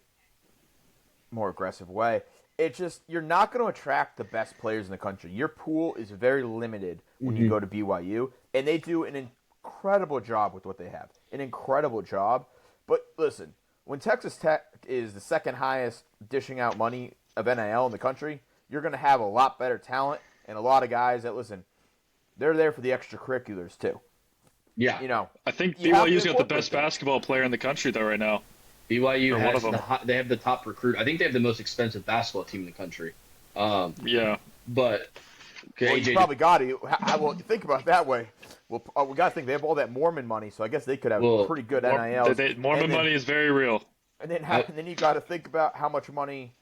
more aggressive way. It's just you're not going to attract the best players in the country. Your pool is very limited when you go to BYU, and they do an incredible job with what they have. An incredible job. But listen, when Texas Tech is the second highest dishing out money of NIL in the country, you're going to have a lot better talent and a lot of guys that, listen, they're there for the extracurriculars too. Yeah. I think BYU's got the best basketball player in the country though right now. BYU they have the top recruit. I think they have the most expensive basketball team in the country. Yeah. But well, you probably got to. Well, think about it that way. Well, we got to think they have all that Mormon money, so I guess they could have pretty good NIL. Mormon money is very real. And then you got to think about how much money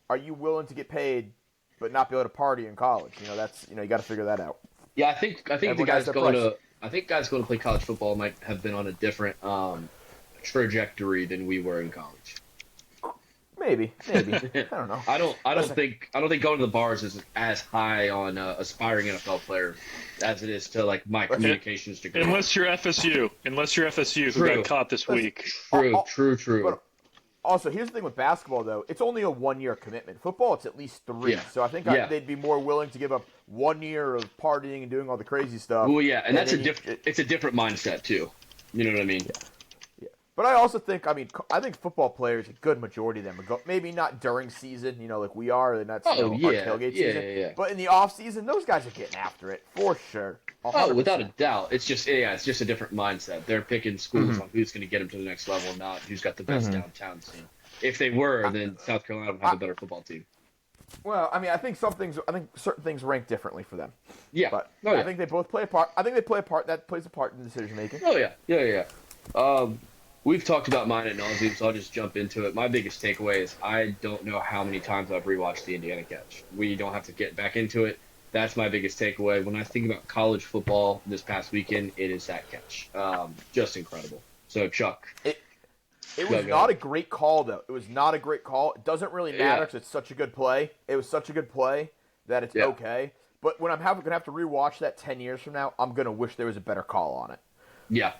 are you willing to get paid, but not be able to party in college. That's you got to figure that out. Yeah, I think the guys going to play college football might have been on a different trajectory than we were in college. Maybe. I don't know. I don't think going to the bars is as high on aspiring NFL player as it is to like my communications degree. Unless you're FSU, who got caught this week. True. But also, here's the thing with basketball though: it's only a 1-year commitment. Football, it's at least 3. Yeah. So I think they'd be more willing to give up 1 year of partying and doing all the crazy stuff. Well, yeah, and it's a different mindset too. You know what I mean? Yeah. But I also think, I think football players, a good majority of them are maybe not during season, like we are, and that's our tailgate season. Yeah. But in the off season, those guys are getting after it for sure. 100%. Oh, without a doubt. It's just a different mindset. They're picking schools on who's going to get them to the next level, not who's got the best downtown scene. If they were, then South Carolina would have a better football team. Well, I think certain things rank differently for them. Yeah. But Oh, yeah. I think they both play a part. I think they play a part that plays a part in decision making. Oh, yeah. We've talked about mine at nauseam, so I'll just jump into it. My biggest takeaway is I don't know how many times I've rewatched the Indiana catch. We don't have to get back into it. That's my biggest takeaway. When I think about college football this past weekend, it is that catch. Just incredible. So, Chuck. It was not a great call, though. It was not a great call. It doesn't really matter because it's such a good play. It was such a good play that it's okay. But when I'm going to have to rewatch that 10 years from now, I'm going to wish there was a better call on it. Yeah.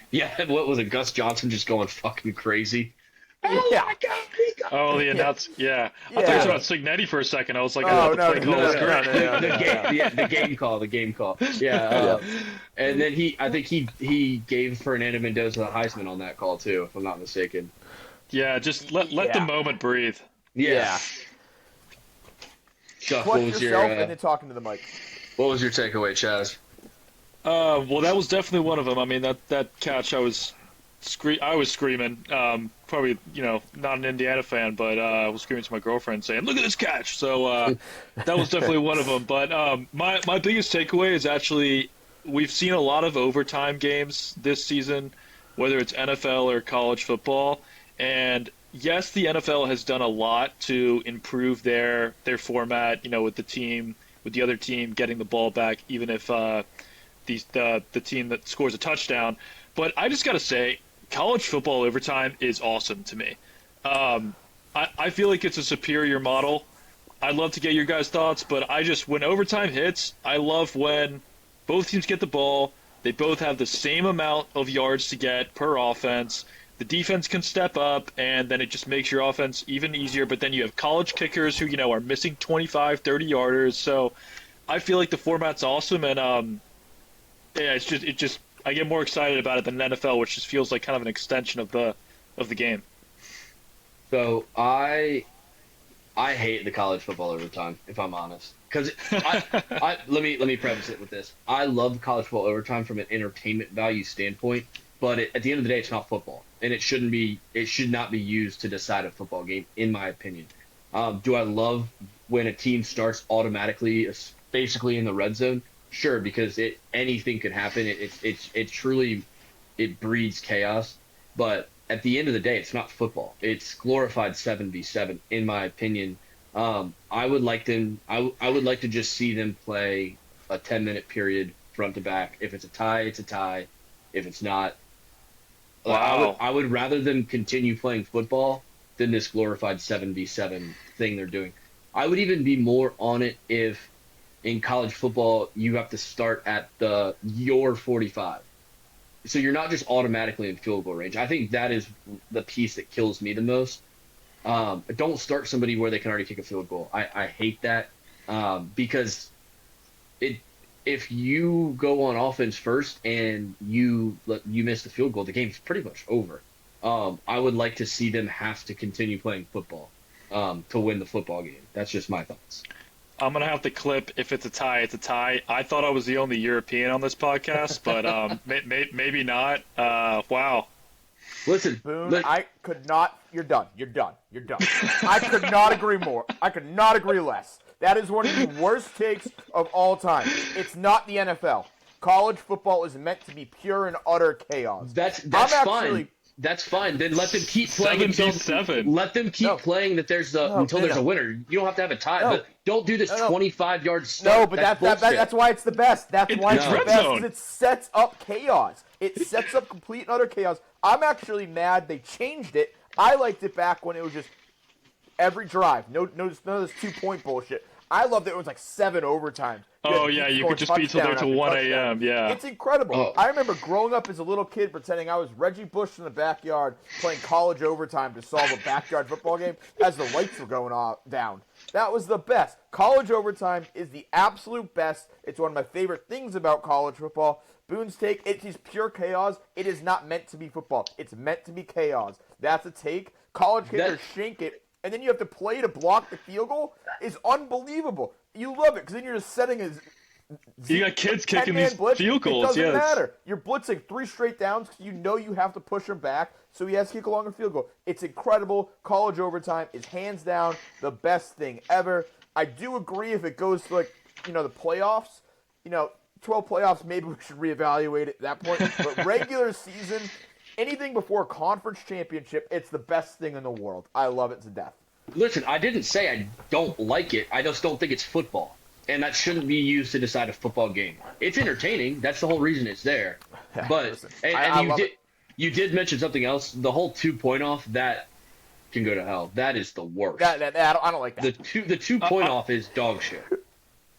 Yeah, what was it? Gus Johnson just going fucking crazy. Oh, my God. Oh, the announce. Yeah. I thought it was about Signetti for a second. I was like, the game call. Yeah. And then I think he gave Fernando Mendoza the Heisman on that call too, if I'm not mistaken. Yeah, just let the moment breathe. Yeah. Chuck, Clutch yourself and then talking to the mic. What was your takeaway, Chaz? Well, that was definitely one of them. I mean, that catch, I was screaming. Probably, not an Indiana fan, but I was screaming to my girlfriend saying, "Look at this catch!" So that was definitely one of them. But my biggest takeaway is actually we've seen a lot of overtime games this season, whether it's NFL or college football. And yes, the NFL has done a lot to improve their format. With the other team getting the ball back, even if the team that scores a touchdown. But I just got to say, college football overtime is awesome to me. I feel like it's a superior model. I'd love to get your guys' thoughts, but when overtime hits, I love when both teams get the ball, they both have the same amount of yards to get per offense, the defense can step up, and then it just makes your offense even easier. But then you have college kickers who, are missing 25, 30-yarders. So I feel like the format's awesome, and it just I get more excited about it than the NFL, which just feels like kind of an extension of the game. So I hate the college football overtime, if I'm honest, because let me preface it with this: I love college football overtime from an entertainment value standpoint, but at the end of the day, it's not football, and it should not be used to decide a football game, in my opinion. Do I love when a team starts automatically, basically in the red zone? Sure, because anything could happen. It truly breeds chaos. But at the end of the day, it's not football. It's glorified 7v7, in my opinion. I would like to just see them play a 10-minute period front to back. If it's a tie, it's a tie. If it's not, wow. I would rather them continue playing football than this glorified 7v7 thing they're doing. I would even be more on it if in college football you have to start at your 45. So you're not just automatically in field goal range. I think that is the piece that kills me the most. Don't start somebody where they can already kick a field goal. I hate that because if you go on offense first and you miss the field goal, the game's pretty much over. I would like to see them have to continue playing football to win the football game. That's just my thoughts. I'm going to have to clip, if it's a tie, it's a tie. I thought I was the only European on this podcast, but maybe not. Wow. Listen, Boone, I could not. You're done. You're done. I could not agree more. I could not agree less. That is one of the worst takes of all time. It's not the NFL. College football is meant to be pure and utter chaos. That's fine. That's fine. Then let them keep playing until 7v7. Let them keep playing that there's a winner. You don't have to have a tie. But don't do this 25-yard start. No, but that's why it's the best. That's why it's the best. Because it sets up chaos. It sets up complete and utter chaos. I'm actually mad they changed it. I liked it back when it was just every drive. No, none of this 2-point bullshit. I love that it was like 7 overtimes. Oh yeah, you could just be till there till 1 a.m. Yeah, It's incredible. Oh. I remember growing up as a little kid pretending I was Reggie Bush in the backyard playing college overtime to solve a backyard football game as the lights were going down. That was the best. College overtime is the absolute best. It's one of my favorite things about college football. Boone's take, it is pure chaos. It is not meant to be football. It's meant to be chaos. That's a take. College kickers shank it, and then you have to play to block the field goal is unbelievable. You love it because then you're just setting a you got kids kicking 10-man these blitz. field goals. It doesn't Yeah, matter. You're blitzing 3 straight downs because you know you have to push him back, so he has to kick a longer field goal. It's incredible. College overtime is hands down the best thing ever. I do agree if it goes to the playoffs, 12 playoffs, maybe we should reevaluate it at that point. But regular season, anything before a conference championship, it's the best thing in the world. I love it to death. Listen, I didn't say I don't like it. I just don't think it's football. And that shouldn't be used to decide a football game. It's entertaining. That's the whole reason it's there. But Listen, and I love you did mention something else. The whole 2-point off, that can go to hell. That is the worst. I don't like that. The 2-point off is dog shit.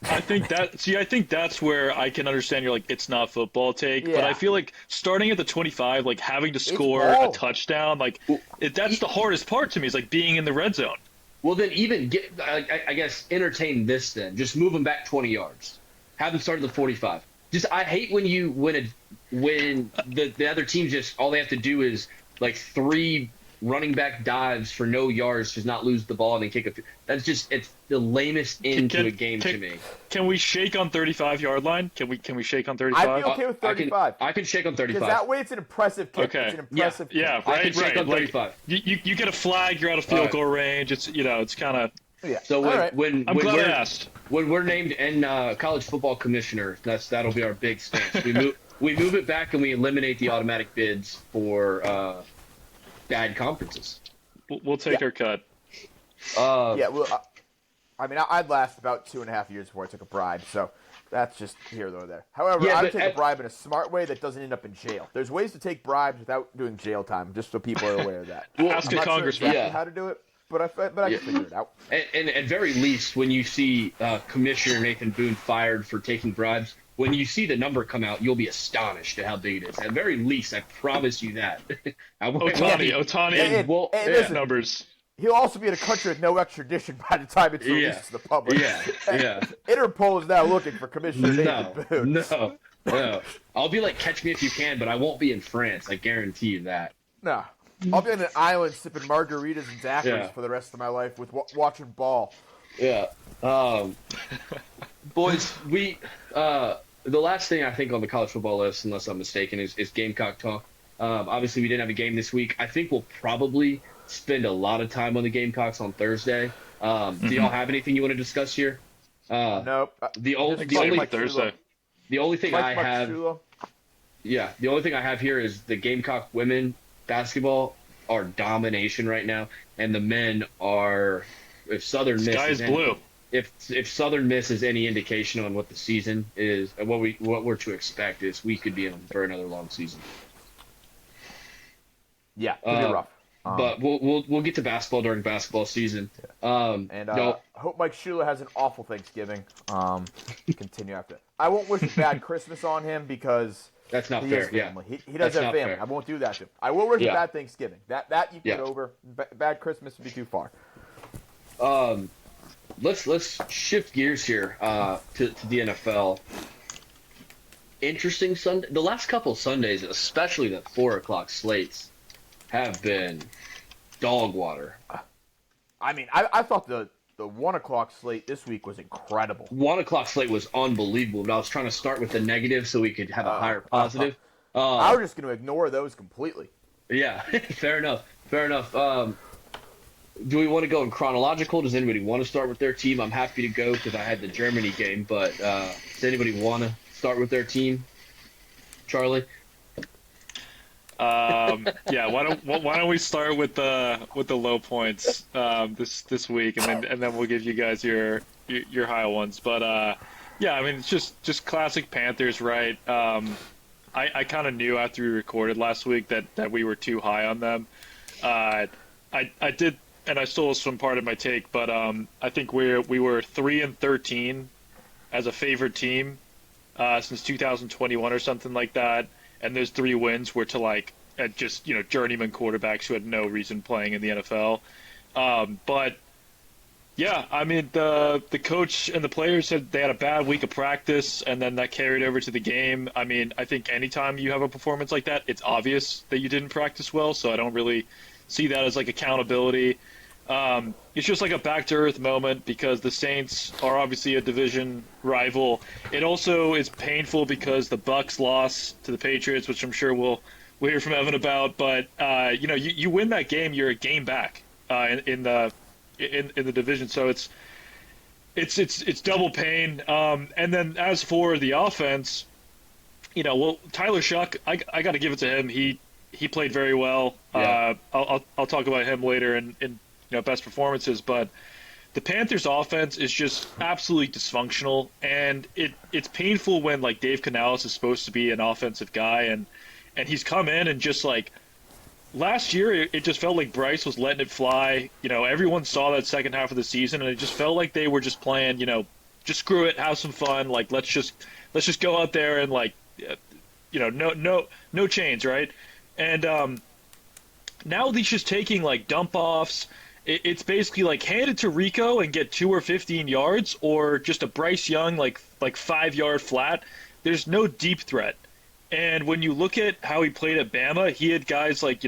I think that's where I can understand your it's not football take, but Yeah. I feel like starting at the 25, having to score ball. a touchdown, that's the hardest part to me. Is being in the red zone. Well, then even I guess entertain this then. Just move them back 20 yards. Have them start at the 45. I hate when the other team just all they have to do is 3 running back dives for no yards, just not lose the ball and then kick it's the lamest end to a game to me. Can we shake on 35-yard line? Can we shake on 35? I'd be okay with 35. I can shake on 35. Because that way it's an impressive kick. Okay. It's an impressive kick. Yeah, I right, can shake on 35. You get a flag, you're out of field goal range. It's it's kind of. Yeah. So All right. I'm glad I asked. When we're named college football commissioner, that'll be our big stance. We move it back and we eliminate the automatic bids for bad conferences. We'll take our cut. Yeah, well, I'd last about 2.5 years before I took a bribe, so that's just here or there. However, Yeah, I would but take a bribe in a smart way that doesn't end up in jail. There's ways to take bribes without doing jail time, just so people are aware of that. Well, ask I'm a not sure congressman. exactly Yeah. how to do it, but I can figure it out. And at very least, when you see Commissioner Nathan Boone fired for taking bribes, when you see the number come out, you'll be astonished at how big it is. At very least, I promise you that. Otani, And listen, numbers. He'll also be in a country with no extradition by the time it's released to the public. Yeah. Interpol is now looking for Commissioner Nathan Boone. No. I'll be like Catch Me If You Can, but I won't be in France. I guarantee you that. No. I'll be on an island sipping margaritas and daiquiris for the rest of my life with watching ball. Yeah. Boys, the last thing I think on the college football list, unless I'm mistaken, is Gamecock talk. Obviously, we didn't have a game this week. I think we'll probably spend a lot of time on the Gamecocks on Thursday. Do y'all have anything you want to discuss here? Nope. The only Thursday. The only thing I have, Shula. the only thing I have here is the Gamecock women basketball are domination right now, and the men are. If Southern Miss Sky is blue. If Southern Miss is any indication on what the season is, what we're to expect is we could be in for another long season. Yeah, it'll be rough. But we'll get to basketball during basketball season. And I hope Mike Shula has an awful Thanksgiving. Continue after. I won't wish a bad Christmas on him because that's not he fair. has family. Yeah, He does That's have not family. fair. I won't do that to him. I will wish a Yeah. bad Thanksgiving. That you can get over. Bad Christmas would be too far. Let's shift gears here to the NFL. Interesting Sunday. The last couple Sundays, especially the 4:00 slates, have been dog water. I thought the 1:00 slate this week was incredible. 1:00 slate was unbelievable, but I was trying to start with the negative so we could have a higher positive. I was just going to ignore those completely. Yeah, fair enough. Do we want to go in chronological? Does anybody want to start with their team? I'm happy to go because I had the Germany game, but does anybody want to start with their team? Charlie? Yeah, why don't we start with the low points this week, and then we'll give you guys your high ones. But yeah, I mean it's just classic Panthers, right? I kind of knew after we recorded last week that we were too high on them. I did and I stole this from part of my take, but I think we were 3-13 as a favored team since 2021 or something like that, and those 3 wins were to like just journeyman quarterbacks who had no reason playing in the NFL. But yeah, I mean the coach and the players said they had a bad week of practice, and then that carried over to the game. I mean, I think anytime you have a performance like that, it's obvious that you didn't practice well. So I don't really see that as like accountability. It's just like a back to earth moment because the Saints are obviously a division rival. It also is painful because the Bucks lost to the Patriots, which I'm sure we'll hear from Evan about. But you win that game, you're a game back in the division. So it's double pain. And then as for the offense, Tyler Shuck, I got to give it to him. He played very well. Yeah. I'll talk about him later in best performances, but the Panthers offense is just absolutely dysfunctional, and it's painful when like Dave Canales is supposed to be an offensive guy and he's come in and just like last year it just felt like Bryce was letting it fly. Everyone saw that second half of the season and it just felt like they were just playing, just screw it, have some fun, like let's just go out there and like no chains, right? And now he's just taking like dump offs. It's basically like hand it to Rico and get 2 or 15 yards, or just a Bryce Young like 5-yard flat. There's no deep threat. And when you look at how he played at Bama, he had guys like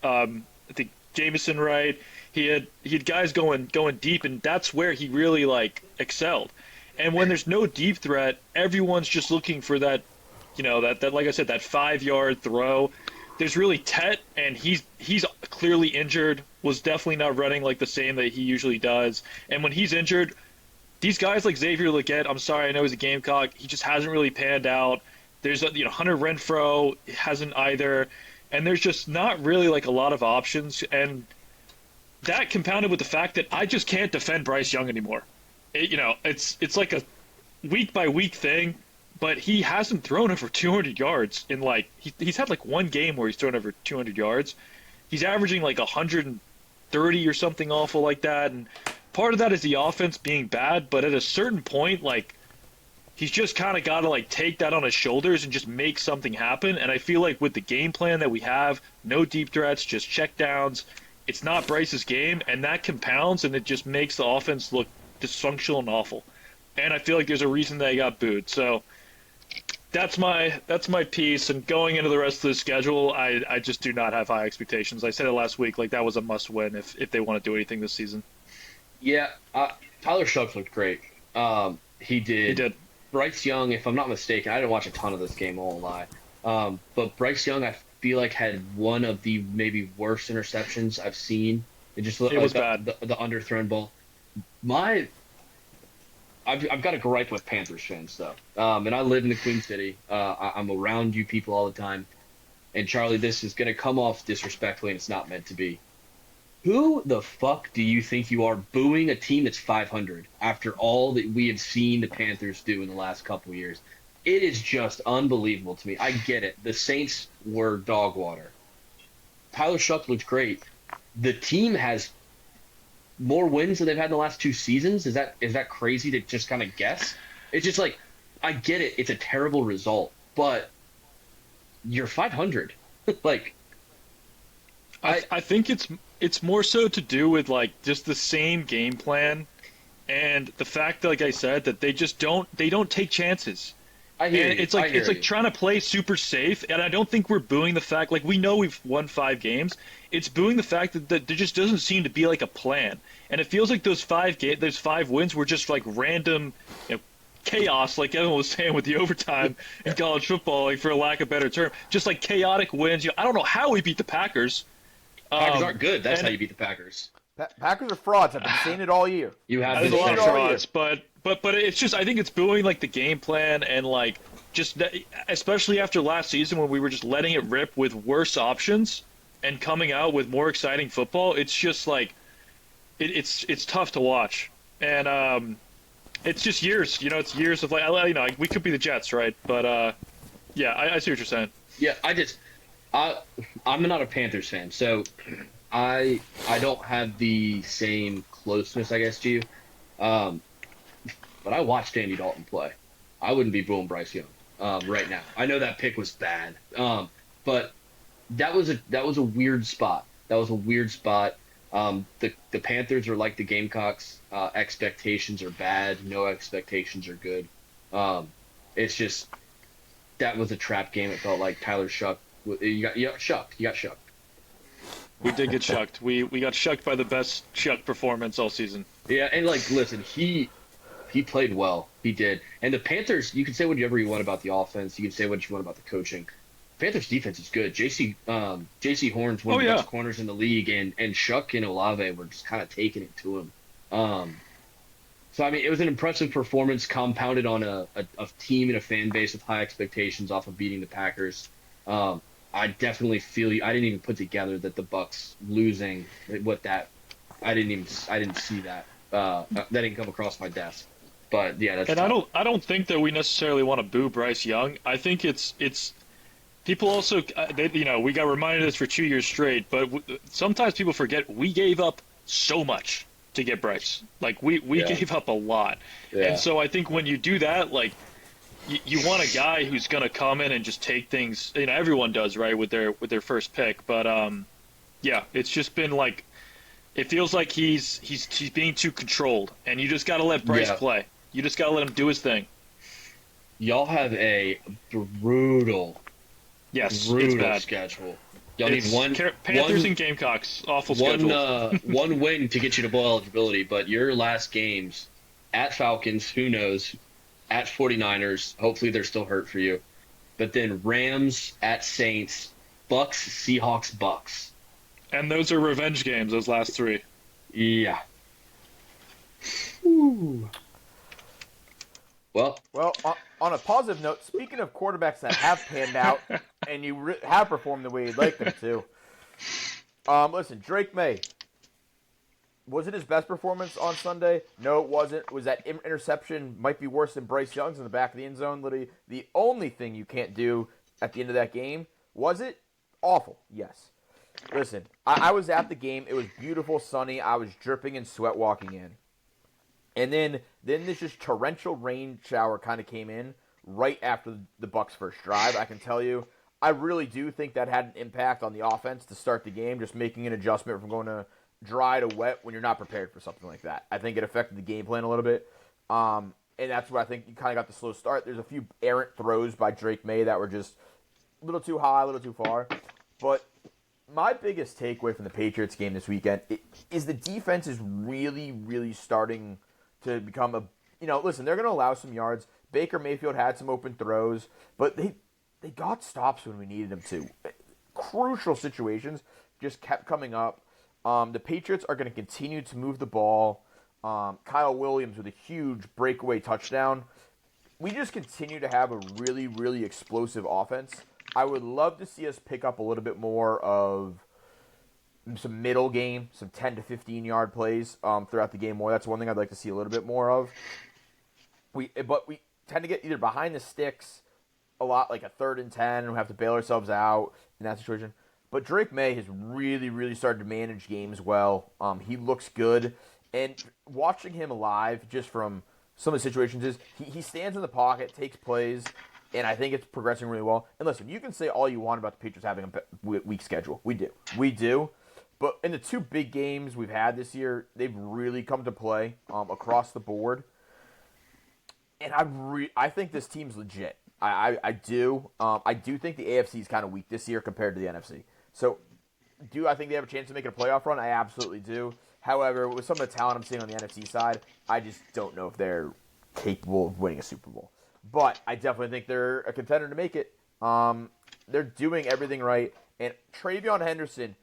I think Jameson Wright. He had guys going deep, and that's where he really like excelled. And when there's no deep threat, everyone's just looking for that, that like I said, that 5-yard throw. There's really Tet, and he's clearly injured, was definitely not running like the same that he usually does. And when he's injured, these guys like Xavier Legette, I'm sorry, I know he's a Gamecock, he just hasn't really panned out. There's Hunter Renfrow hasn't either, and there's just not really like a lot of options. And that compounded with the fact that I just can't defend Bryce Young anymore. It's like a week by week thing. But he hasn't thrown over 200 yards in like he's had like one game where he's thrown over 200 yards. He's averaging like 130 or something awful like that, and part of that is the offense being bad. But at a certain point, like he's just kind of got to like take that on his shoulders and just make something happen. And I feel like with the game plan that we have, no deep threats, just check downs, it's not Bryce's game, and that compounds and it just makes the offense look dysfunctional and awful. And I feel like there's a reason they got booed. So that's my piece, and going into the rest of the schedule, I just do not have high expectations. I said it last week, like that was a must-win if they want to do anything this season. Yeah, Tyler Shuck looked great. He did. He did. Bryce Young, if I'm not mistaken, I didn't watch a ton of this game, I won't lie. But Bryce Young, I feel like had one of the maybe worst interceptions I've seen. It just looked like bad. The underthrown ball. I've got a gripe with Panthers fans, though. And I live in the Queen City. I'm around you people all the time. And, Charlie, this is going to come off disrespectfully, and it's not meant to be. Who the fuck do you think you are booing a team that's 500 after all that we have seen the Panthers do in the last couple of years? It is just unbelievable to me. I get it. The Saints were dog water. Tyler Shuck looks great. The team has more wins than they've had in the last 2 seasons. Is that crazy to just kind of guess? It's just like, I get it. It's a terrible result, but you're 500. Like, I think it's more so to do with like just the same game plan, and the fact that, like I said, that they just don't take chances. I hear And you. it's like I hear you. trying to play super safe, and I don't think we're booing the fact, like, we know we've won 5 games. It's booing the fact that there just doesn't seem to be like a plan, and it feels like those 5 wins were just like random, chaos, like Evan was saying with the overtime in college football, like, for a lack of a better term, just like chaotic wins. I don't know how we beat the Packers. Packers aren't good. That's and- how you beat the Packers. Packers are frauds. I've been saying it all year. You have There's a been lot of saying- frauds, but it's just, I think it's booing like the game plan, and like just especially after last season when we were just letting it rip with worse options and coming out with more exciting football. It's just like it's tough to watch, and it's just years. It's years of like we could be the Jets, right? But yeah, I see what you're saying. Yeah, I'm not a Panthers fan, so I don't have the same closeness, I guess, to you. Um, but I watched Andy Dalton play. I wouldn't be booing Bryce Young right now. I know that pick was bad, but that was a weird spot. That was a weird spot. The Panthers are like the Gamecocks. Expectations are bad. No expectations are good. It's just that was a trap game. It felt like Tyler Shuck. You got shucked. You got shucked. We did get shucked. We got shucked by the best Shuck performance all season. Yeah, and like, listen, he played well. He did. And the Panthers, you can say whatever you want about the offense. You can say what you want about the coaching. Panthers defense is good. J.C. Horn's one of the best corners in the league, and Shuck and Olave were just kind of taking it to him. So I mean, it was an impressive performance, compounded on a team and a fan base with high expectations off of beating the Packers. I definitely feel you. I didn't even put together that the Bucks losing I didn't see that. That didn't come across my desk. But yeah, that's. And tough. I don't think that we necessarily want to boo Bryce Young. I think it's people also we got reminded of this for 2 years straight, but sometimes people forget we gave up so much to get Bryce. Like we gave up a lot, and so I think when you do that, like you want a guy who's going to come in and just take things. Everyone does, right, with their first pick, but yeah, it's just been like it feels like he's being too controlled, and you just got to let Bryce play. You just got to let him do his thing. Y'all have a brutal it's bad schedule. Y'all need one Panthers and Gamecocks. Awful schedule. One win to get you to bowl eligibility, but your last games at Falcons, who knows? At 49ers, hopefully they're still hurt for you. But then Rams at Saints, Bucks, Seahawks, Bucks. And those are revenge games, those last three. Yeah. Ooh. Well, on a positive note, speaking of quarterbacks that have panned out and you have performed the way you'd like them to, listen, Drake May, was it his best performance on Sunday? No, it wasn't. Was that interception might be worse than Bryce Young's in the back of the end zone? Literally, the only thing you can't do at the end of that game. Was it? Awful. Yes. Listen, I was at the game. It was beautiful, sunny. I was dripping in sweat walking in. And then this just torrential rain shower kind of came in right after the Bucks' first drive. I can tell you, I really do think that had an impact on the offense to start the game, just making an adjustment from going to dry to wet when you're not prepared for something like that. I think it affected the game plan a little bit. And that's where I think you kind of got the slow start. There's a few errant throws by Drake May that were just a little too high, a little too far. But my biggest takeaway from the Patriots game this weekend is the defense is really, really starting to become listen, they're going to allow some yards. Baker Mayfield had some open throws, but they got stops when we needed them to. Crucial situations just kept coming up. The Patriots are going to continue to move the ball. Kyle Williams with a huge breakaway touchdown. We just continue to have a really, really explosive offense. I would love to see us pick up a little bit more of some middle game, some 10 to 15 yard plays throughout the game more. That's one thing I'd like to see a little bit more of. But we tend to get either behind the sticks a lot, like a 3rd and 10, and we have to bail ourselves out in that situation. But Drake May has really, really started to manage games well. He looks good. And watching him live, just from some of the situations, is he stands in the pocket, takes plays, and I think it's progressing really well. And listen, you can say all you want about the Patriots having a weak schedule. We do. But in the two big games we've had this year, they've really come to play across the board. And I think this team's legit. I do. I do think the AFC is kind of weak this year compared to the NFC. So, do I think they have a chance to make it a playoff run? I absolutely do. However, with some of the talent I'm seeing on the NFC side, I just don't know if they're capable of winning a Super Bowl. But I definitely think they're a contender to make it. They're doing everything right. And Travion Henderson,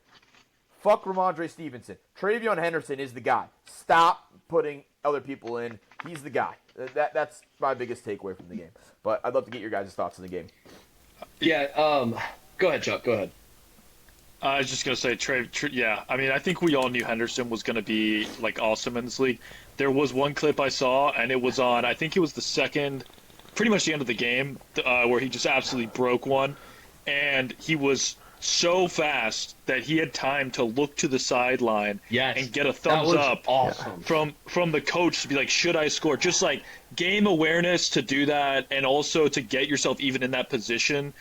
fuck Ramondre Stevenson. Travion Henderson is the guy. Stop putting other people in. He's the guy. That's my biggest takeaway from the game. But I'd love to get your guys' thoughts on the game. Yeah, go ahead, Chuck. Go ahead. I was just going to say, yeah. I mean, I think we all knew Henderson was going to be, awesome in this league. There was one clip I saw, and it was on, I think it was pretty much the end of the game, where he just absolutely broke one. And he was so fast that he had time to look to the sideline Yes, and get a that thumbs was up awesome. from the coach to be like, should I score? Just like game awareness to do that, and also to get yourself even in that position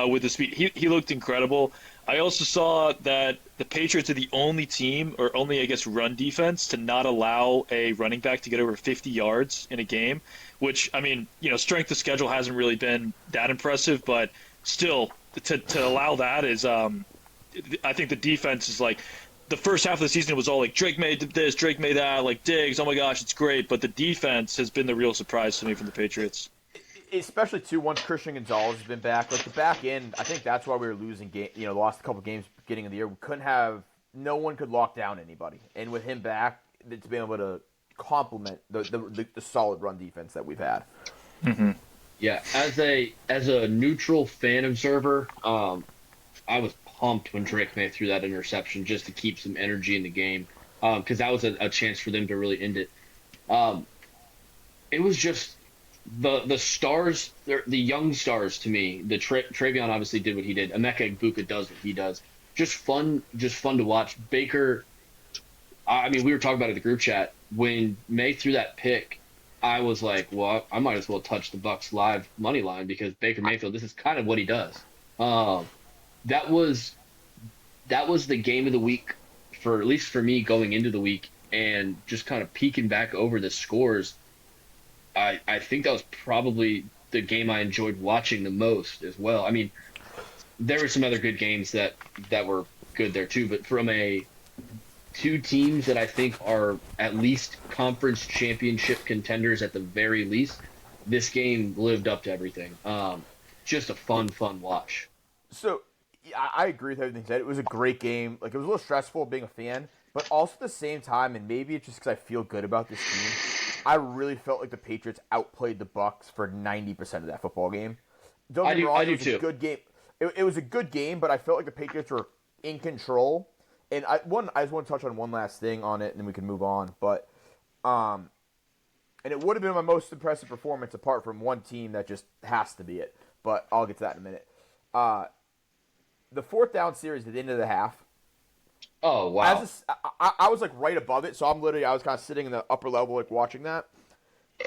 with the speed. He looked incredible. I also saw that the Patriots are the only team, or only, I guess, run defense to not allow a running back to get over 50 yards in a game, which, I mean, strength of schedule hasn't really been that impressive, but still, to allow that is, I think the defense is like, the first half of the season was all like, Drake made this, Drake made that, like Diggs, oh my gosh, it's great, but the defense has been the real surprise to me from the Patriots. Especially too, once Christian Gonzalez has been back, like the back end, I think that's why we were losing game. Lost a couple games beginning of the year. We couldn't have, no one could lock down anybody, and with him back, it's been able to complement the solid run defense that we've had. Mm-hmm. Yeah, as a neutral fan observer, I was pumped when Drake May threw that interception just to keep some energy in the game, because that was a chance for them to really end it. It was just the stars, the young stars to me. The Travion obviously did what he did. Emeka Egbuka does what he does. Just fun to watch. Baker, I mean, we were talking about it in the group chat when May threw that pick. I was like, well, I might as well touch the Bucks live money line, because Baker Mayfield, this is kind of what he does. That was the game of the week for, at least for me, going into the week, and just kind of peeking back over the scores. I think that was probably the game I enjoyed watching the most as well. I mean, there were some other good games that were good there too, but from two teams that I think are at least conference championship contenders at the very least, this game lived up to everything. Just a fun watch. So, I agree with everything said. It was a great game. Like, it was a little stressful being a fan, but also at the same time, and maybe it's just because I feel good about this team, I really felt like the Patriots outplayed the Bucks for 90% of that football game. Don't get me wrong, it was a good game. It was a good game, but I felt like the Patriots were in control. And I just want to touch on one last thing on it, and then we can move on. But, and it would have been my most impressive performance apart from one team that just has to be it. But I'll get to that in a minute. The fourth down series at the end of the half. Oh, wow. I was like right above it, so I was kind of sitting in the upper level, like watching that.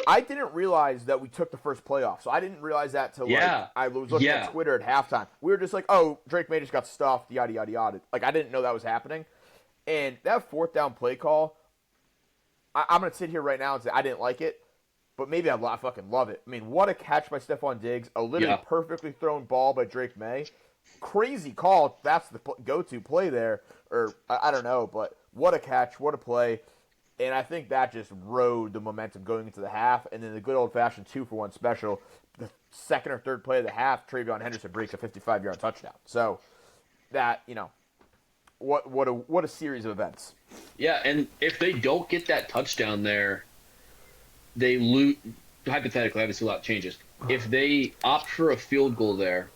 I didn't realize that we took the first playoff, so I didn't realize that till I was looking at Twitter at halftime. We were just like, oh, Drake May just got stuffed, yada yada yada. Like, I didn't know that was happening. And that fourth down play call, I'm gonna sit here right now and say I didn't like it, but maybe I fucking love it. I mean, what a catch by Stephon Diggs, a literally perfectly thrown ball by Drake May. Crazy call. That's the go-to play there, or I don't know, but what a catch, what a play. And I think that just rode the momentum going into the half. And then the good old-fashioned 2-for-1 special, the second or third play of the half, Travion Henderson breaks a 55-yard touchdown. So that, what a series of events. Yeah, and if they don't get that touchdown there, they lose. Hypothetically, obviously a lot changes. If they opt for a field goal there,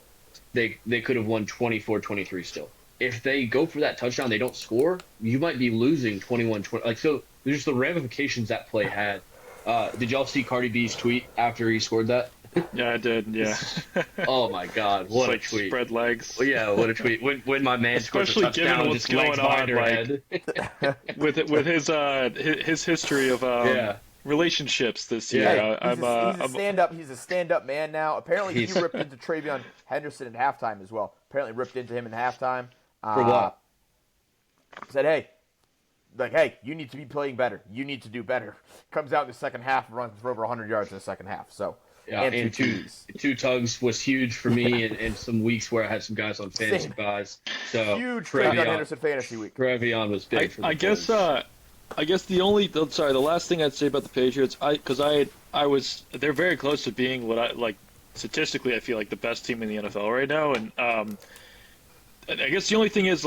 they could have won 24-23 still. If they go for that touchdown, they don't score, you might be losing 21-20. Like, so there's just the ramifications that play had. Did y'all see Cardi B's tweet after he scored that? Yeah, I did. Yeah. Oh my God, what a tweet! Spread legs. Well, yeah, what a tweet! When my man scores a touchdown, given what's going on, with his history of relationships this year. Yeah, he's a stand-up man now. Apparently, he ripped into Travion Henderson at halftime as well. Apparently, ripped into him in halftime. For what? Said, hey, you need to be playing better. You need to do better. Comes out in the second half, runs for over 100 yards in the second half. So, yeah, and two tugs was huge for me in some weeks where I had some guys on fantasy guys. So huge Travion Henderson fantasy week. Travion was big for the Bulls. I guess the last thing I'd say about the Patriots, they're very close to being what I like statistically. I feel like the best team in the NFL right now, and I guess the only thing is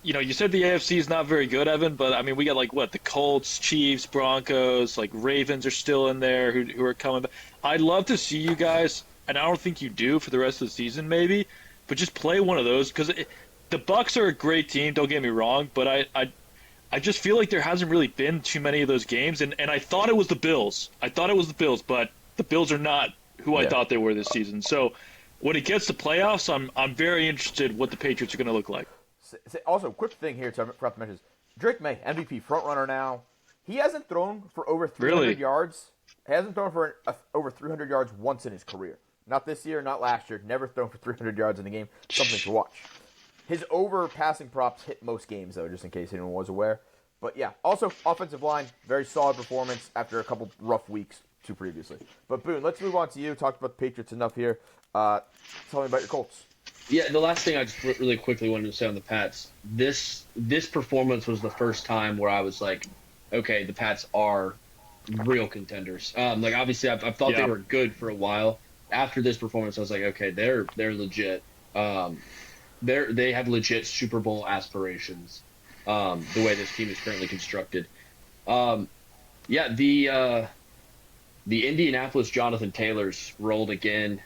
you said the AFC is not very good, Evan, but I mean we got the Colts, Chiefs, Broncos, Ravens are still in there who are coming back. I'd love to see you guys, and I don't think you do for the rest of the season maybe, but just play one of those because the Bucs are a great team. Don't get me wrong, but I just feel like there hasn't really been too many of those games, and I thought it was the Bills. But the Bills are not who I thought they were this season. So when it gets to playoffs, I'm very interested what the Patriots are going to look like. Also, quick thing here to forgot to mention is Drake May, MVP front runner now. He hasn't thrown for over 300 Really? yards. He hasn't thrown for over 300 yards once in his career. Not this year, not last year. Never thrown for 300 yards in a game. Something to watch. His over passing props hit most games, though, just in case anyone was aware. But yeah, also offensive line, very solid performance after a couple rough weeks too previously. But Boone, let's move on to you. Talked about the Patriots enough here. Tell me about your Colts. Yeah, the last thing I just really quickly wanted to say on the Pats, this performance was the first time where I was like, okay, the Pats are real contenders. Like obviously I've thought they were good for a while. After this performance, I was like, okay, they're legit. They have legit Super Bowl aspirations. The way this team is currently constructed. Yeah, the Indianapolis Jonathan Taylors rolled again.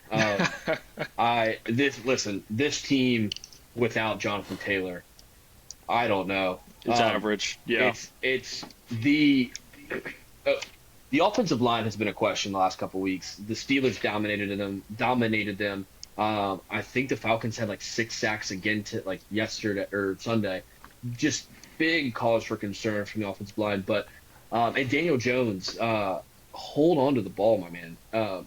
This team without Jonathan Taylor, I don't know. It's average. Yeah. It's the offensive line has been a question the last couple weeks. The Steelers dominated them. I think the Falcons had like 6 sacks again yesterday or Sunday. Just big cause for concern from the offensive line. But and Daniel Jones, hold on to the ball, my man.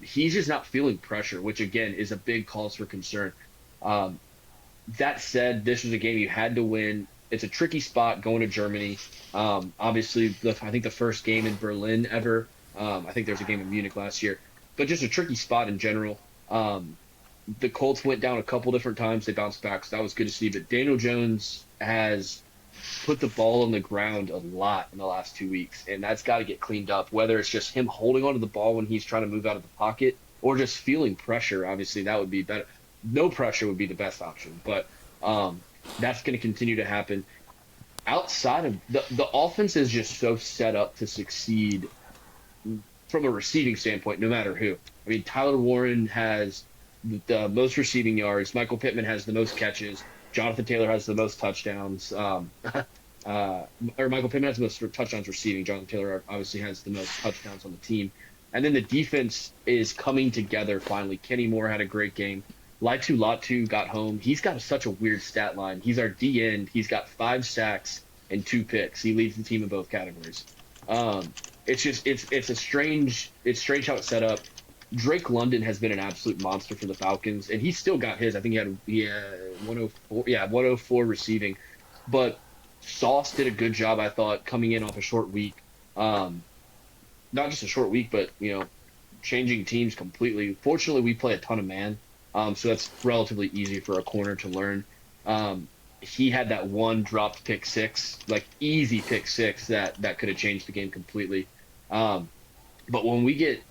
He's just not feeling pressure, which again is a big cause for concern. That said, this was a game you had to win. It's a tricky spot going to Germany. Obviously, I think the first game in Berlin ever. I think there was a game in Munich last year, but just a tricky spot in general. The Colts went down a couple different times. They bounced back, so that was good to see. But Daniel Jones has put the ball on the ground a lot in the last 2 weeks, and that's got to get cleaned up, whether it's just him holding onto the ball when he's trying to move out of the pocket or just feeling pressure. Obviously, that would be better. No pressure would be the best option, but that's going to continue to happen. Outside of the offense is just so set up to succeed from a receiving standpoint, no matter who. I mean, Tyler Warren has the most receiving yards. Michael Pittman has the most catches. Jonathan Taylor has the most touchdowns. Or Michael Pittman has the most touchdowns receiving. Jonathan Taylor obviously has the most touchdowns on the team. And then the defense is coming together finally. Kenny Moore had a great game. Laitu Latu got home. He's got such a weird stat line. He's our D end. He's got 5 sacks and 2 picks. He leads the team in both categories. It's strange how it's set up. Drake London has been an absolute monster for the Falcons, and he still got his. I think he had 104 receiving. But Sauce did a good job, I thought, coming in off a short week. Not just a short week, but changing teams completely. Fortunately, we play a ton of man, so that's relatively easy for a corner to learn. He had that one dropped pick six, like easy pick six that could have changed the game completely. But when we get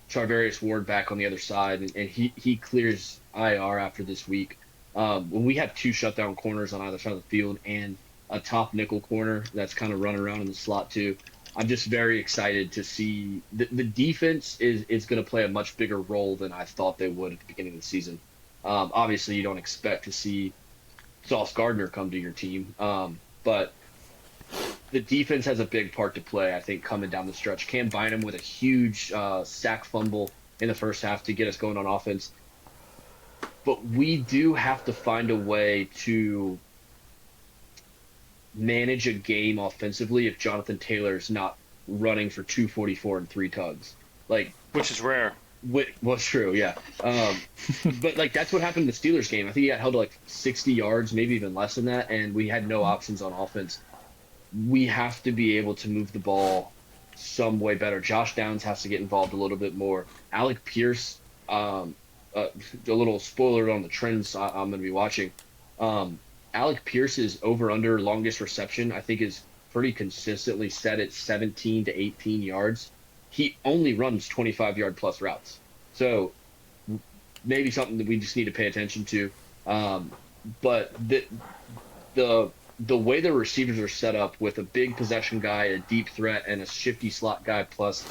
Charvarius Ward back on the other side, and he clears IR after this week, when we have 2 shutdown corners on either side of the field and a top nickel corner that's kind of running around in the slot too, I'm just very excited to see the defense is going to play a much bigger role than I thought they would at the beginning of the season. Obviously, you don't expect to see Sauce Gardner come to your team, but the defense has a big part to play, I think, coming down the stretch. Cam Bynum with a huge sack fumble in the first half to get us going on offense. But we do have to find a way to manage a game offensively if Jonathan Taylor's not running for 244 and 3 tugs. Which is rare. Well, true, yeah. But that's what happened in the Steelers game. I think he got held to 60 yards, maybe even less than that, and we had no options on offense. We have to be able to move the ball some way better. Josh Downs has to get involved a little bit more. Alec Pierce, a little spoiler on the trends I'm going to be watching. Alec Pierce's over-under longest reception, I think, is pretty consistently set at 17 to 18 yards. He only runs 25-yard plus routes. So maybe something that we just need to pay attention to. But the way the receivers are set up with a big possession guy, a deep threat, and a shifty slot guy plus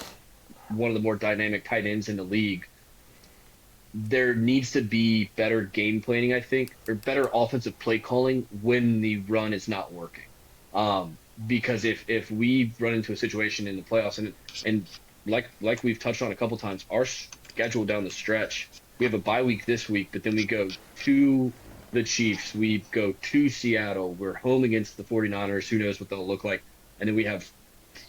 one of the more dynamic tight ends in the league, there needs to be better game planning, I think, or better offensive play calling when the run is not working. Because if we run into a situation in the playoffs, and like we've touched on a couple times, our schedule down the stretch We have a bye week this week, but then we go to the Chiefs. We go to Seattle. We're home against the 49ers. Who knows what they'll look like? And then we have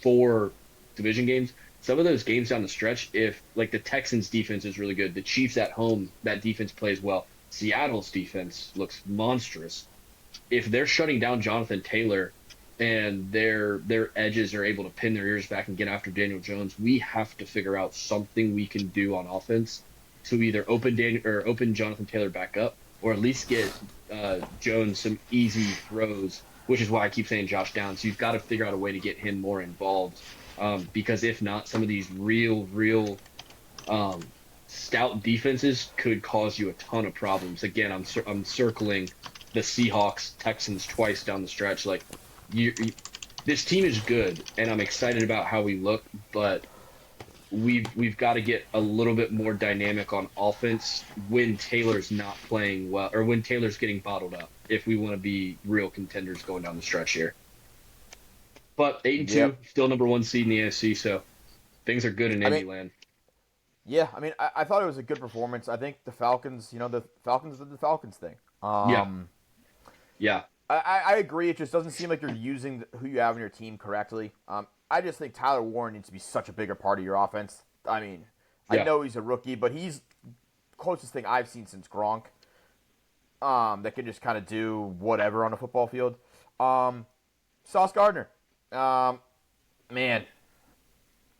4 division games. Some of those games down the stretch, if like the Texans defense is really good, the Chiefs at home, that defense plays well. Seattle's defense looks monstrous. If they're shutting down Jonathan Taylor and their edges are able to pin their ears back and get after Daniel Jones, we have to figure out something we can do on offense to either open Jonathan Taylor back up, or at least get Jones some easy throws, which is why I keep saying Josh Downs. You've got to figure out a way to get him more involved, because if not, some of these real stout defenses could cause you a ton of problems. Again, I'm circling the Seahawks, Texans twice down the stretch. Like, this team is good, and I'm excited about how we look, but we've got to get a little bit more dynamic on offense when Taylor's not playing well, or when Taylor's getting bottled up, if we want to be real contenders going down the stretch here. But 8-2, Yep. still number 1 seed in the AFC, so things are good in Indy land. Yeah, I mean, I thought it was a good performance. I think the Falcons, the Falcons did the Falcons thing. Yeah. I agree. It just doesn't seem like you're using who you have in your team correctly. I just think Tyler Warren needs to be such a bigger part of your offense. I mean, I know he's a rookie, but he's closest thing I've seen since Gronk, that can just kind of do whatever on a football field. Sauce Gardner, man,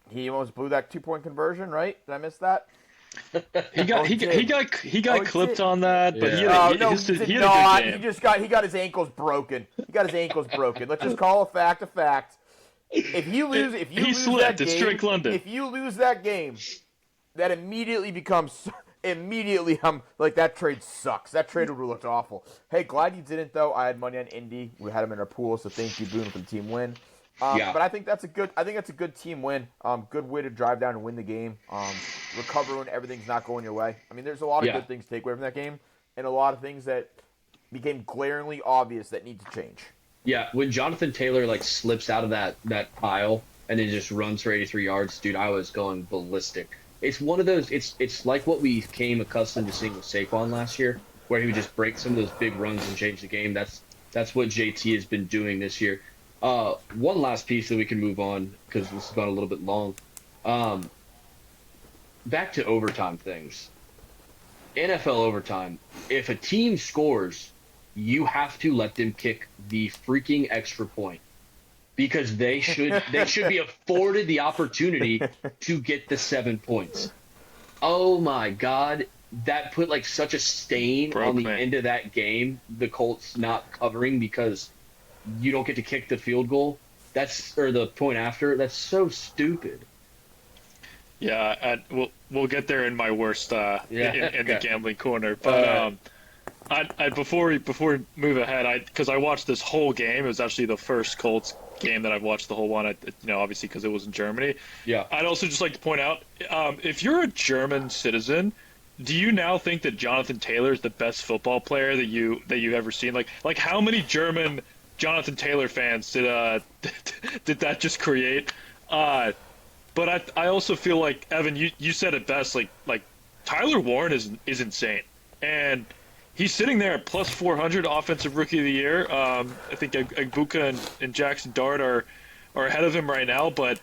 he almost blew that 2-point conversion, right? Did I miss that? He got clipped on that, but he had a good game. He got his ankles broken. Let's just call a fact a fact. If you lose that game, it's Drake London. If you lose that game, that immediately becomes I'm like, that trade sucks. That trade would have looked awful. Hey, glad you didn't though. I had money on Indy. We had him in our pool, so thank you, Boone, for the team win. But I think that's a good team win. Good way to drive down and win the game. Recover when everything's not going your way. I mean, there's a lot of good things to take away from that game, and a lot of things that became glaringly obvious that need to change. Yeah, when Jonathan Taylor slips out of that pile and then just runs for 83 yards, dude, I was going ballistic. It's one of those. It's like what we came accustomed to seeing with Saquon last year, where he would just break some of those big runs and change the game. That's what JT has been doing this year. One last piece that we can move on, because this has gone a little bit long. Back to overtime things. NFL overtime. If a team scores, you have to let them kick the freaking extra point, because they should be afforded the opportunity to get the 7 points. Oh my God, that put such a stain on the end of that game. The Colts not covering because you don't get to kick the field goal. Or the point after. That's so stupid. Yeah, we'll get there in my worst in the gambling corner. But before we move ahead, because I watched this whole game. It was actually the first Colts game that I've watched the whole one. Obviously because it was in Germany. Yeah. I'd also just like to point out, if you're a German citizen, do you now think that Jonathan Taylor is the best football player that you've ever seen? Like how many German Jonathan Taylor fans did that just create? But I also feel like, Evan, you said it best. Like Tyler Warren is insane, and he's sitting there at plus 400 offensive rookie of the year. I think Agbuka and Jackson Dart are ahead of him right now, but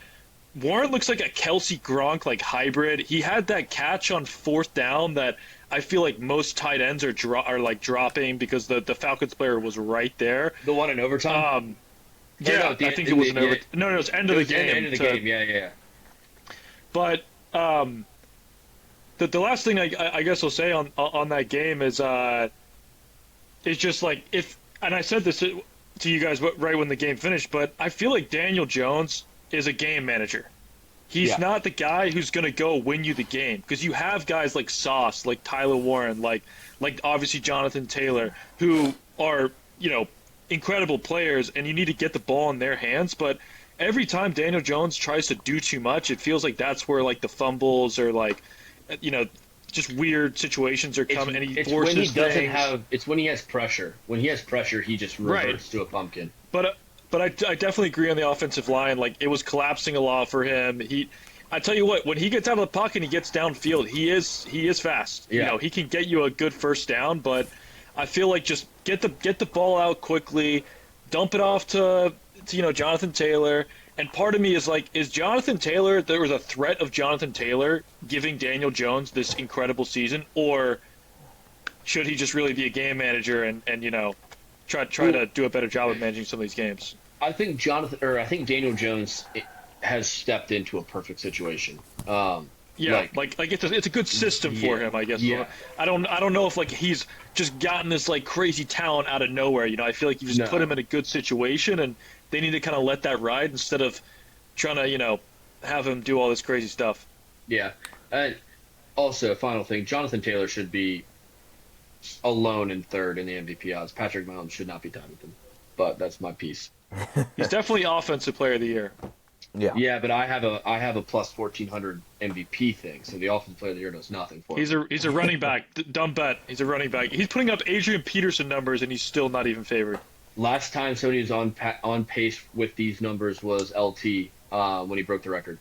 Warren looks like a Kelsey Gronk hybrid. He had that catch on 4th down that I feel like most tight ends are dropping because the Falcons player was right there. The one in overtime. Yeah, I think it was an overtime. No, it was end of the game. End of the game. Yeah. But the last thing I guess I'll say on that game is it's just and I said this to you guys right when the game finished, but I feel like Daniel Jones is a game manager. He's not the guy who's going to go win you the game, because you have guys like Sauce, like Tyler Warren, like obviously Jonathan Taylor, who are, incredible players, and you need to get the ball in their hands. But every time Daniel Jones tries to do too much, it feels like that's where the fumbles or just weird situations are coming, and he forces things. It's when he has pressure. When he has pressure, he just reverts to a pumpkin. But I definitely agree on the offensive line. It was collapsing a lot for him. I tell you what, when he gets out of the pocket and he gets downfield, he is fast. Yeah. You know, he can get you a good first down, but I feel like just get the ball out quickly, dump it off to Jonathan Taylor. And part of me is like, is Jonathan Taylor, there was a threat of Jonathan Taylor giving Daniel Jones this incredible season, or should he just really be a game manager and try to do a better job of managing some of these games? I think Daniel Jones has stepped into a perfect situation. Yeah, like it's a good system for him, I guess. Yeah. I don't know if like he's just gotten this like crazy talent out of nowhere. You know, I feel like you just put him in a good situation, and they need to kind of let that ride instead of trying to have him do all this crazy stuff. Yeah. And also, final thing, Jonathan Taylor should be alone in third in the MVP odds. Patrick Mahomes should not be tied with him. But that's my piece. He's definitely Offensive Player of the Year. Yeah, but I have a plus 1400 MVP thing, so the Offensive Player of the Year does nothing for me. He's a running back. Dumb bet. He's a running back. He's putting up Adrian Peterson numbers, and he's still not even favored. Last time somebody was on pace with these numbers was LT when he broke the record.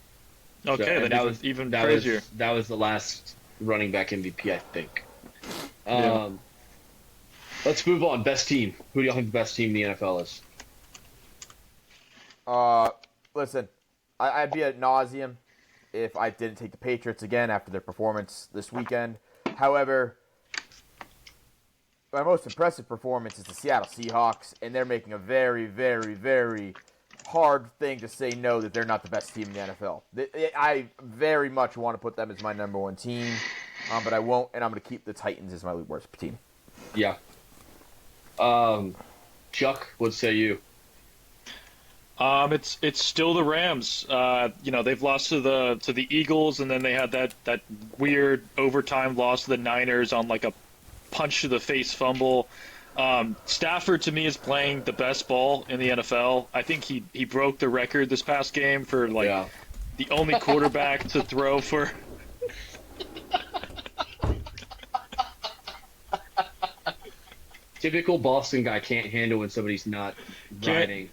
Okay, So, then that was even crazier. That was the last running back MVP, I think. Yeah. Let's move on. Best team. Who do you think the best team in the NFL is? Listen, I'd be ad nauseum if I didn't take the Patriots again after their performance this weekend. However, my most impressive performance is the Seattle Seahawks, and they're making a very, very, very hard thing to say no that they're not the best team in the NFL. I very much want to put them as my number one team, but I won't, and I'm going to keep the Titans as my worst team. Yeah. Chuck, what say you? It's still the Rams. They've lost to the Eagles, and then they had that weird overtime loss to the Niners on like a punch to the face fumble. Stafford to me is playing the best ball in the NFL. I think he broke the record this past game for the only quarterback to throw for. Typical Boston guy can't handle when somebody's not riding.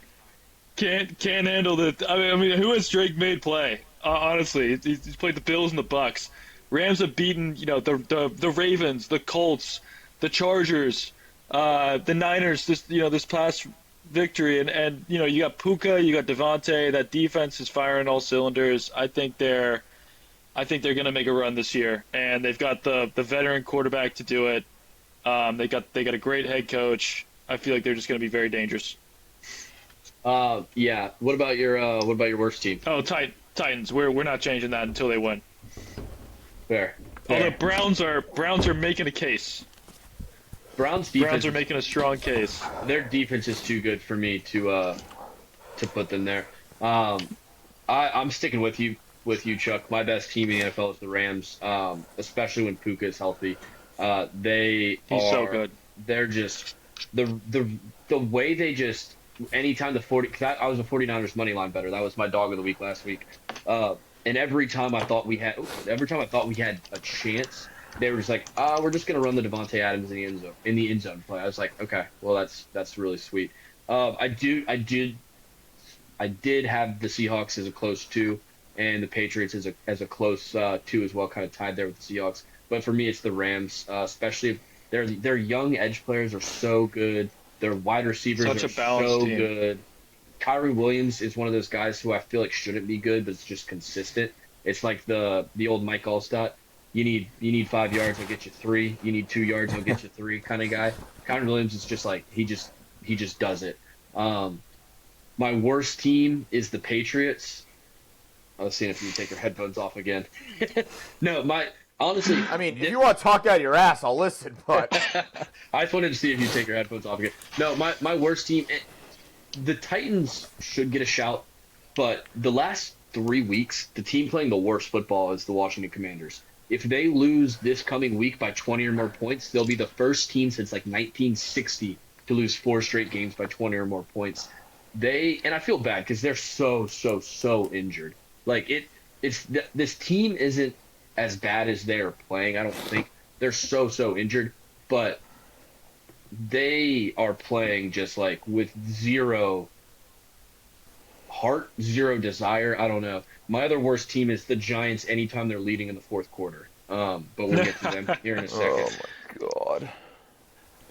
Can't handle the. I mean, who has Drake made play? Honestly, he's played the Bills and the Bucks. Rams have beaten the Ravens, the Colts, the Chargers, the Niners. This past victory, and you got Puka, you got Devontae. That defense is firing all cylinders. I think they're going to make a run this year, and they've got the veteran quarterback to do it. They got a great head coach. I feel like they're just going to be very dangerous. Yeah. What about your worst team? Oh, Titans. We're not changing that until they win. Fair. Although Browns are making a case. Browns are making a strong case. Their defense is too good for me to put them there. I'm sticking with you, Chuck. My best team in the NFL is the Rams, especially when Puka is healthy. He's so good. They're just the way they just anytime the 40. Cause I was a 49ers money line better. That was my dog of the week last week. And every time I thought we had a chance, they were just like, we're just gonna run the Devontae Adams in the end zone play. I was like, okay, well that's really sweet. I did have the Seahawks as a close 2, and the Patriots as a close 2 as well, kind of tied there with the Seahawks. But for me, it's the Rams, especially if their young edge players are so good. Their wide receivers are so good. Kyrie Williams is one of those guys who I feel like shouldn't be good, but it's just consistent. It's like the old Mike Allstott. You need 5 yards, I'll get you 3. You need 2 yards, I'll get you 3 kind of guy. Kyrie Williams is just like he just does it. My worst team is the Patriots. I was seeing if you can take your headphones off again. No, honestly, I mean, if you want to talk out of your ass, I'll listen, but I just wanted to see if you take your headphones off again. No, my worst team, the Titans should get a shout, but the last 3 weeks, the team playing the worst football is the Washington Commanders. If they lose this coming week by 20 or more points, they'll be the first team since like 1960 to lose 4 straight games by 20 or more points. And I feel bad because they're so injured. Like this team isn't as bad as they're playing. I don't think they're so injured, but they are playing just like with zero heart, zero desire. I don't know. My other worst team is the Giants anytime they're leading in the fourth quarter. But we'll get to them here in a second. Oh my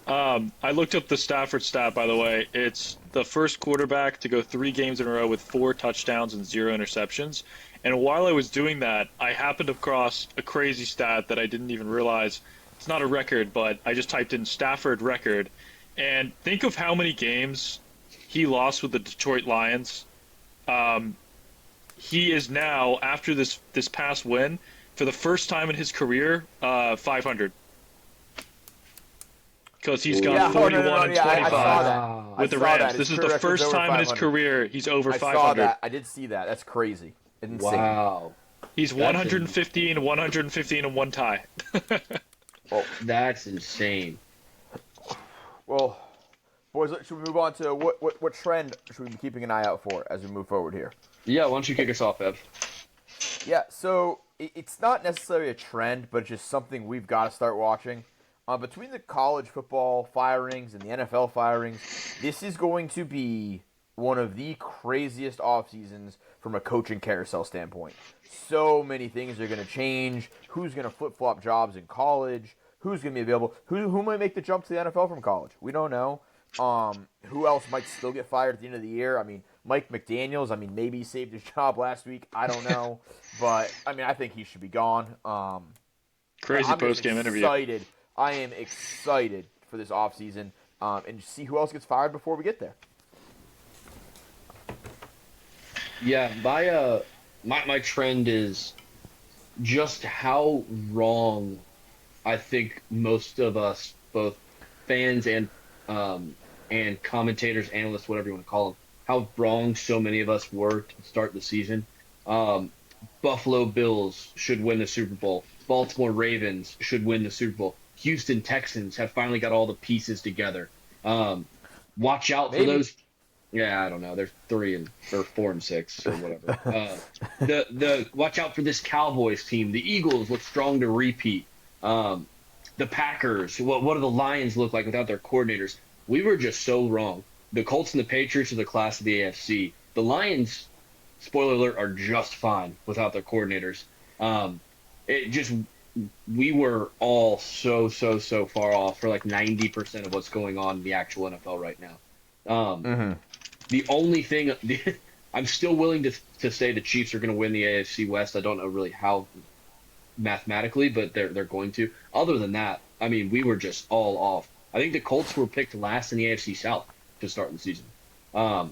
god. I looked up the Stafford stat, by the way. It's the first quarterback to go 3 games in a row with 4 touchdowns and 0 interceptions. And while I was doing that, I happened across a crazy stat that I didn't even realize. It's not a record, but I just typed in Stafford record. And think of how many games he lost with the Detroit Lions. He is now, after this past win, for the first time in his career, 500. Because he's gone 41 and 25 I saw that. with the I saw Rams. that. This His is the career record's first over time in his 500. career he's over I 500. saw that. I did see that. That's crazy. Insane. Wow. He's 115, 115, and 1 tie. Well, That's insane. well, boys, should we move on to what trend should we be keeping an eye out for as we move forward here? Yeah, why don't you kick us off, Ev? Yeah, so it's not necessarily a trend, but just something we've got to start watching. Between the college football firings and the NFL firings, this is going to be one of the craziest off seasons from a coaching carousel standpoint. So many things are going to change. Who's going to flip-flop jobs in college? Who's going to be available? Who might make the jump to the NFL from college? We don't know. Who else might still get fired at the end of the year? I mean, Mike McDaniels, maybe he saved his job last week. I don't know. But, I think he should be gone. Crazy post-game interview. I am excited for this offseason and see who else gets fired before we get there. Yeah, my trend is just how wrong I think most of us, both fans and commentators, analysts, whatever you want to call them, how wrong so many of us were to start the season. Buffalo Bills should win the Super Bowl. Baltimore Ravens should win the Super Bowl. Houston Texans have finally got all the pieces together. Watch out for those. Yeah, I don't know. They're 4 and 6 or whatever. The watch out for this Cowboys team. The Eagles look strong to repeat. The Packers. What do the Lions look like without their coordinators? We were just so wrong. The Colts and the Patriots are the class of the AFC. The Lions, spoiler alert, are just fine without their coordinators. We were all so far off for like 90% of what's going on in the actual NFL right now. The only thing I'm still willing to say the Chiefs are going to win the AFC West. I don't know really how mathematically, but they're going to. Other than that, we were just all off. I think the Colts were picked last in the AFC South to start the season. From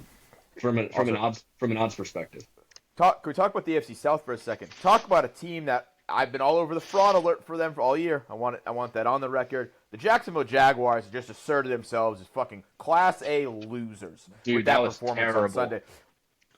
an odds perspective. Can we talk about the AFC South for a second? Talk about a team that I've been all over the fraud alert for them for all year. I want that on the record. The Jacksonville Jaguars just asserted themselves as fucking Class A losers. Dude, with that was performance terrible. on Sunday.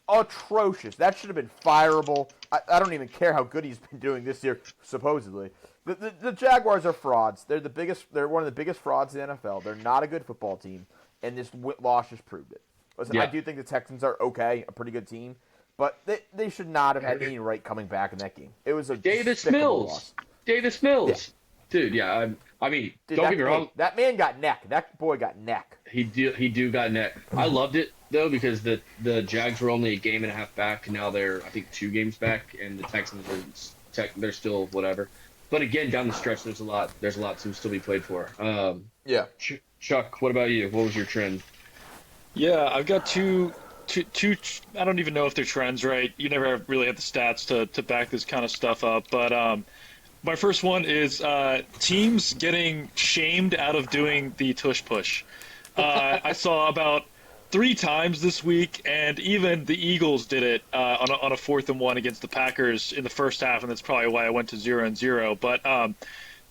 Atrocious. That should have been fireable. I don't even care how good he's been doing this year, supposedly. The Jaguars are frauds. They're one of the biggest frauds in the NFL. They're not a good football team, and this loss just proved it. Listen, Yeah. I do think the Texans are okay, a pretty good team, but they should not have had any right coming back in that game. It was a Davis despicable Mills. loss. Davis Mills. Yeah. Dude, yeah. Dude, Don't get me wrong. That man got neck. That boy got neck. He do got net. I loved it though because the Jags were only a game and a half back. And now they're I think 2 games back, and the Texans are they're still whatever. But again, down the stretch, there's a lot to still be played for. Yeah. Chuck, what about you? What was your trend? Yeah, I've got two. I don't even know if they're trends, right? You never really have the stats to back this kind of stuff up. But my first one is teams getting shamed out of doing the tush push. I saw about 3 times this week, and even the Eagles did it on a 4th and 1 against the Packers in the first half, and that's probably why I went to 0-0. But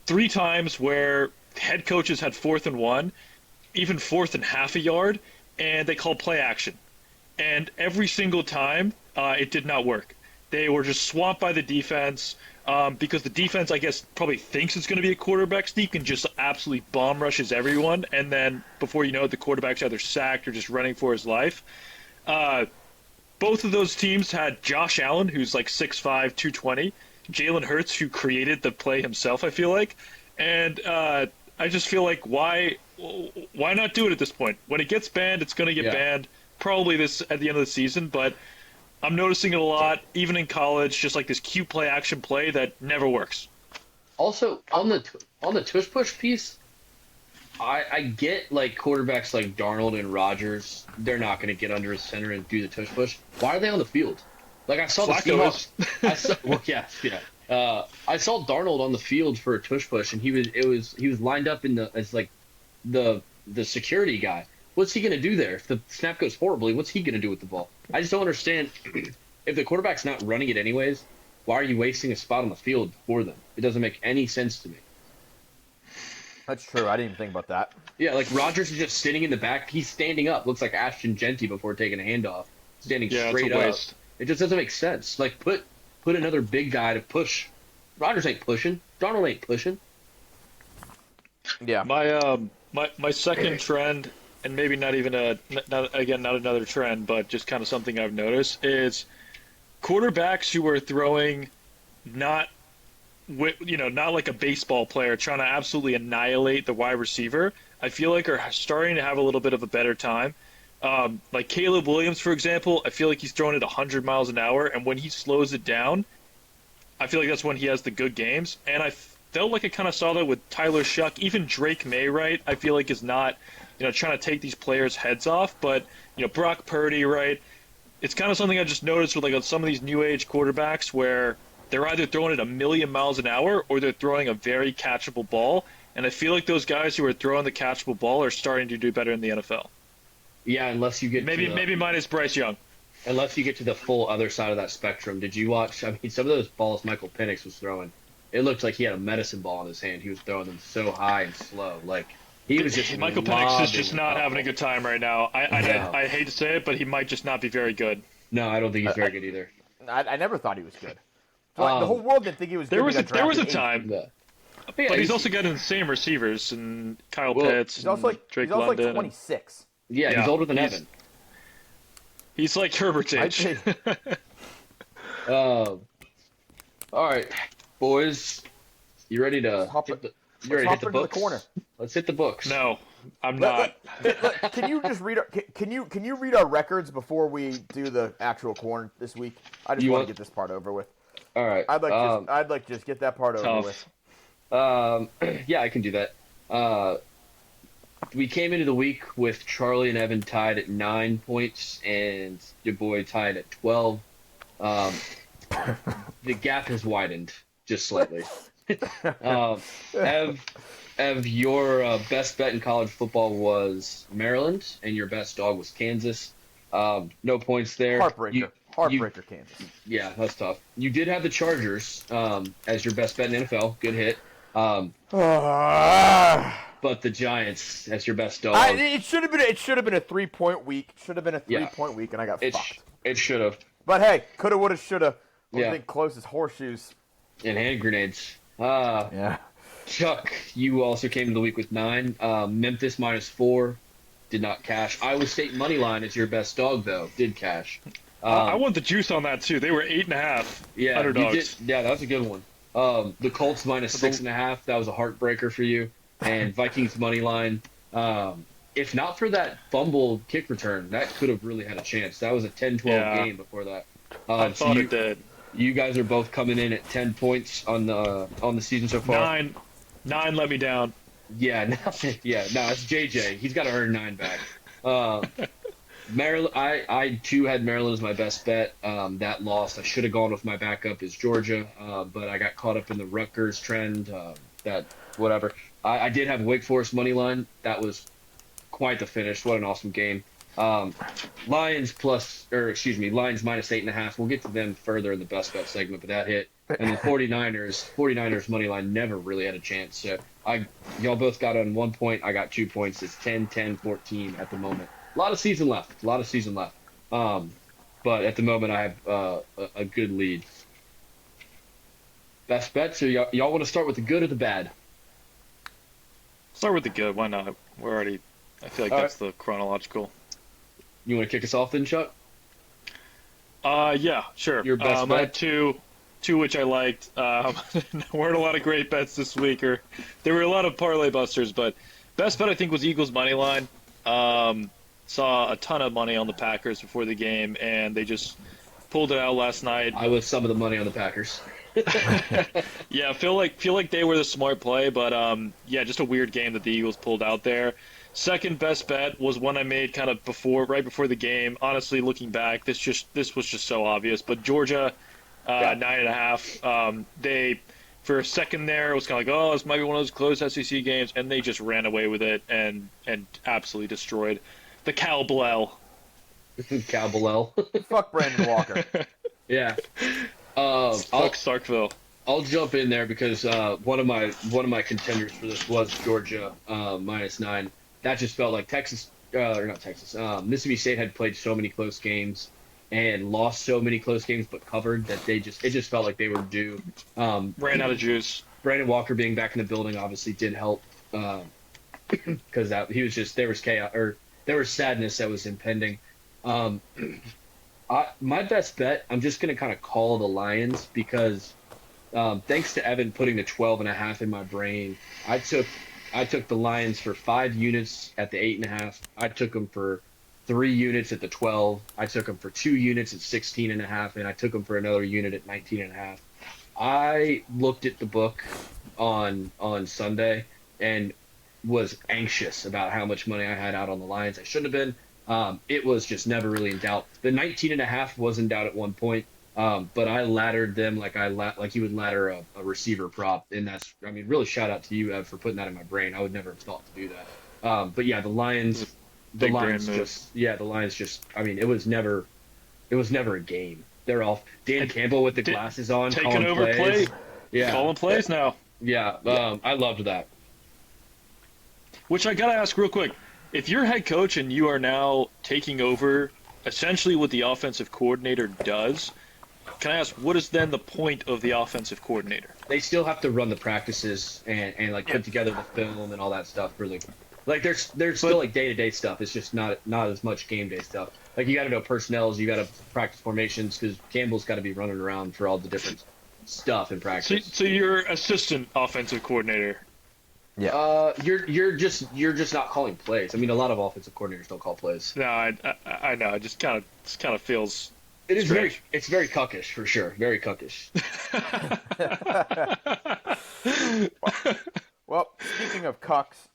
3 times where head coaches had 4th and 1, even 4th and half a yard, and they called play action. And every single time, it did not work. They were just swamped by the defense because the defense, I guess, probably thinks it's going to be a quarterback sneak and just absolutely bomb rushes everyone. And then before you know it, the quarterback's either sacked or just running for his life. Both of those teams had Josh Allen, who's like 6'5", 220, Jalen Hurts, who created the play himself, I feel like. And I just feel like why not do it at this point? When it gets banned, it's going to get banned. probably this at the end of the season, but I'm noticing it a lot, even in college, just like this cute play action play that never works. Also, on the tush push piece, I get like quarterbacks like Darnold and Rodgers, they're not going to get under his center and do the tush push. Why are they on the field? Like I saw the Flacco Seahawks. I saw, well, yeah. I saw Darnold on the field for a tush push, and he was lined up in the as like the security guy. What's he going to do there? If the snap goes horribly, what's he going to do with the ball? I just don't understand. If the quarterback's not running it anyways, why are you wasting a spot on the field for them? It doesn't make any sense to me. That's true. I didn't even think about that. Yeah, like Rodgers is just sitting in the back. He's standing up. Looks like Ashton Genty before taking a handoff. Standing Yeah, straight it's a up. waste. It just doesn't make sense. Like put another big guy to push. Rodgers ain't pushing. Darnold ain't pushing. Yeah. My second trend, and maybe not even not another trend, but just kind of something I've noticed is quarterbacks who are throwing not not like a baseball player trying to absolutely annihilate the wide receiver. I feel like are starting to have a little bit of a better time. Like Caleb Williams, for example, I feel like he's throwing it 100 miles an hour, and when he slows it down, I feel like that's when he has the good games. And I felt like I kind of saw that with Tyler Shuck. Even Drake May, right, I feel like is not, trying to take these players' heads off. But, Brock Purdy, right, it's kind of something I just noticed with like some of these new age quarterbacks where they're either throwing it a million miles an hour or they're throwing a very catchable ball. And I feel like those guys who are throwing the catchable ball are starting to do better in the NFL. Yeah, unless you get maybe minus Bryce Young. unless you get to the full other side of that spectrum. Did you watch? I mean, some of those balls Michael Penix was throwing, it looked like he had a medicine ball in his hand. He was throwing them so high and slow, like he was just. Michael Penix is just not having a good time right now. I hate to say it, but he might just not be very good. No, I don't think he's very good either. I never thought he was good. The whole world didn't think he was good. There was a eighth. time, Yeah. but he's also got the same receivers and Kyle Pitts, He's also like Drake he's also London. like 26. Yeah, Yeah, he's older than he's- Evan. He's like Herbert's I'd age. say All right, boys, you ready to hop hit the, let's you ready to hop hit the into the books? corner. Let's hit the books. No, I'm not. Can you just read? Can you read our records before we do the actual corn this week? I just You want want- to get this part over with. All right. I'd like just get that part over with. Yeah, I can do that. We came into the week with Charlie and Evan tied at 9 points and your boy tied at 12. The gap has widened just slightly. Ev, your best bet in college football was Maryland, and your best dog was Kansas. No points there. Heartbreaker, Kansas. Yeah, that's tough. You did have the Chargers as your best bet in NFL. Good hit. But the Giants as your best dog. It should have been. It should have been a 3-point week. Should have been a 3-point week, and I got fucked. It should have. But hey, coulda, woulda, shoulda. Only Yeah. thing close is horseshoes. And hand grenades. Yeah. Chuck, you also came to the week with 9. Memphis -4. Did not cash. Iowa State money line is your best dog though. Did cash. I want the juice on that too. They were 8.5 Yeah, you underdogs. did, yeah, that was a good one. The Colts -6.5. That was a heartbreaker for you. And Vikings money line. If not for that fumble kick return, that could have really had a chance. That was a 10-12 Yeah. game before that. I So thought you, it did. you guys are both coming in at 10 points on the season so far. 9 let me down. Yeah, no, it's JJ. He's got to earn 9 back. Maryland, I too had Maryland as my best bet. That lost. I should have gone with my backup is Georgia, but I got caught up in the Rutgers trend. That whatever. I did have Wake Forest money line. That was quite the finish. What an awesome game. Lions -8.5. We'll get to them further in the best bet segment, but that hit. And the 49ers money line never really had a chance. So y'all both got on 1 point. I got 2 points. It's 10-10-14 at the moment. A lot of season left. But at the moment I have a good lead. Best bets, or y'all want to start with the good or the bad? Start with the good. Why not? I feel like All that's the chronological. You want to kick us off then, Chuck? Yeah, sure. Your best I bet? had two which I liked. Weren't a lot of great bets this week, or there were a lot of parlay busters, but best bet I think was Eagles money line. saw a ton of money on the Packers before the game, and they just pulled it out last night. I was some of the money on the Packers. Yeah, feel like they were the smart play, but yeah, just a weird game that the Eagles pulled out there. Second best bet was one I made kind of right before the game. Honestly, looking back, this was just so obvious. But Georgia, 9.5. They for a second there it was kind of like, oh, this might be one of those close SEC games, and they just ran away with it and absolutely destroyed the Cowbell. Cowbell. Fuck Brandon Walker. Yeah. Fuck Starkville. I'll jump in there because one of my contenders for this was Georgia -9. That just felt like Mississippi State had played so many close games and lost so many close games, but covered that it just felt like they were due. Ran out of juice. Brandon Walker being back in the building obviously did help because there was chaos or there was sadness that was impending. My best bet, I'm just going to kind of call the Lions because thanks to Evan putting the 12.5 in my brain, I took the Lions for 5 units at the 8.5. I took them for 3 units at the 12. I took them for 2 units at 16.5, and I took them for another unit at 19.5. I looked at the book on Sunday and was anxious about how much money I had out on the Lions. I shouldn't have been. It was just never really in doubt. The 19.5 was in doubt at one point, but I laddered them like you would ladder a receiver prop, and really shout out to you, Ev, for putting that in my brain. I would never have thought to do that. But yeah, the Lions just. I mean, it was never a game. They're all Dan Campbell with the glasses on, taking over plays. Yeah, calling plays now. Yeah, I loved that. Which I gotta ask real quick. If you're head coach and you are now taking over essentially what the offensive coordinator does, can I ask what is then the point of the offensive coordinator? They still have to run the practices and put together the film and all that stuff. Really, like there's still like day-to-day stuff. It's just not as much game day stuff. Like you got to know personnels, you got to practice formations because Campbell's got to be running around for all the different stuff in practice. So you're assistant offensive coordinator. Yeah. You're just not calling plays. I mean, a lot of offensive coordinators don't call plays. No, I know. It just kind of feels. It is strange. It's very cuckish for sure. Very cuckish. Well, speaking of cucks,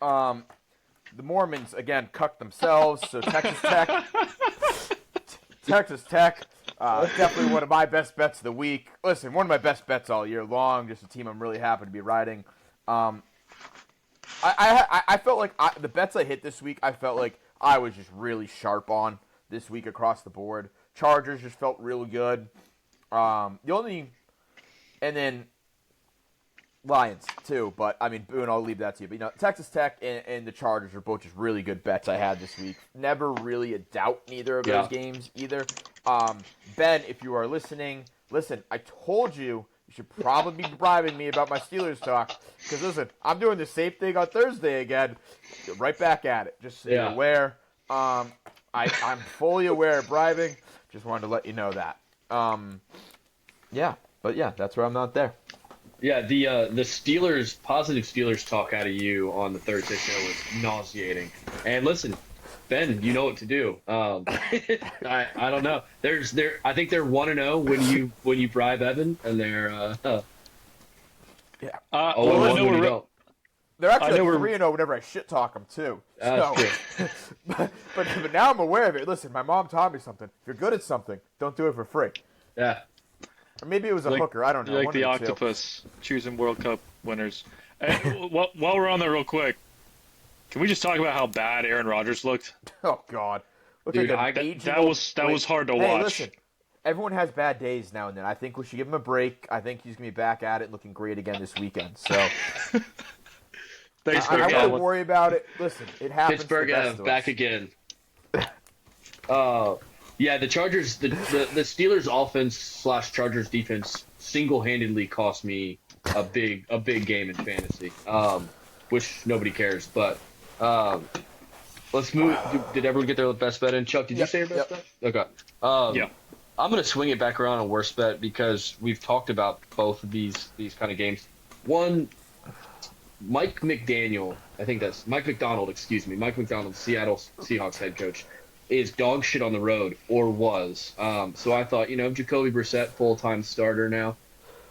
the Mormons again cucked themselves. So Texas Tech, definitely one of my best bets of the week. Listen, one of my best bets all year long. Just a team I'm really happy to be riding. I felt like the bets I hit this week, I felt like I was just really sharp on this week across the board. Chargers just felt real good. And then Lions too, but I mean, Boone, I'll leave that to you. But Texas Tech and the Chargers are both just really good bets I had this week. Never really a doubt in either of those games either. Ben, if you are listening, listen, I told you. You should probably be bribing me about my Steelers talk. Because, listen, I'm doing the same thing on Thursday again. Right back at it. Just so you're aware. I'm fully aware of bribing. Just wanted to let you know that. That's where I'm not there. Yeah, the Steelers, positive Steelers talk out of you on the Thursday show was nauseating. And listen, Ben, you know what to do. I don't know. I think they're 1-0 when you bribe Evan, and they're Yeah. They're actually 3-0 whenever I shit talk them too. True. but now I'm aware of it. Listen, my mom taught me something. If you're good at something, don't do it for free. Yeah. Or maybe it was a hooker. I don't know. Like the octopus choosing World Cup winners. And while we're on there, real quick, can we just talk about how bad Aaron Rodgers looked? Oh God, Dude, that was hard to watch. Listen, everyone has bad days now and then. I think we should give him a break. I think he's gonna be back at it, looking great again this weekend. So. Thanks, I wouldn't worry about it. Listen, it happens. Pittsburgh back again. Yeah, the Chargers, the Steelers offense / Chargers defense single-handedly cost me a big game in fantasy, which nobody cares. But let's move. Did everyone get their best bet in? Chuck, did you say your best bet? Okay. Yeah. I'm gonna swing it back around on worst bet because we've talked about both of these kind of games. One. Mike McDonald, Seattle Seahawks head coach, is dog shit on the road, or was. So I thought, Jacoby Brissett, full-time starter now,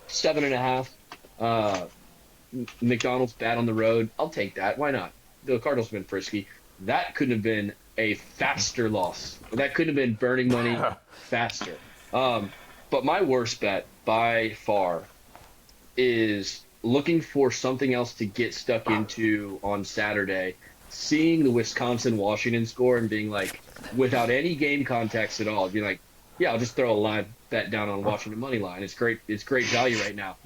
7.5. McDonald's bad on the road. I'll take that. Why not? The Cardinals have been frisky. That couldn't have been a faster loss. That couldn't have been burning money faster. But my worst bet by far is looking for something else to get stuck into on Saturday, seeing the Wisconsin-Washington score and being like, without any game context at all, being like, yeah, I'll just throw a live bet down on Washington money line. It's great value right now.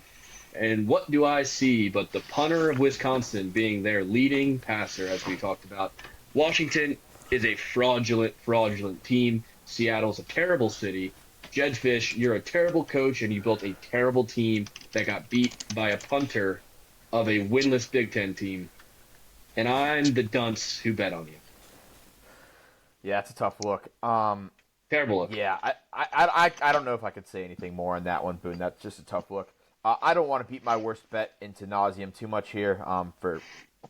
And what do I see but the punter of Wisconsin being their leading passer, as we talked about. Washington is a fraudulent team. Seattle's a terrible city. Jed Fish, you're a terrible coach, and you built a terrible team that got beat by a punter of a winless Big Ten team. And I'm the dunce who bet on you. Yeah, it's a tough look. Terrible look. Yeah, I don't know if I could say anything more on that one, Boone. That's just a tough look. I don't want to beat my worst bet into nauseum too much here, for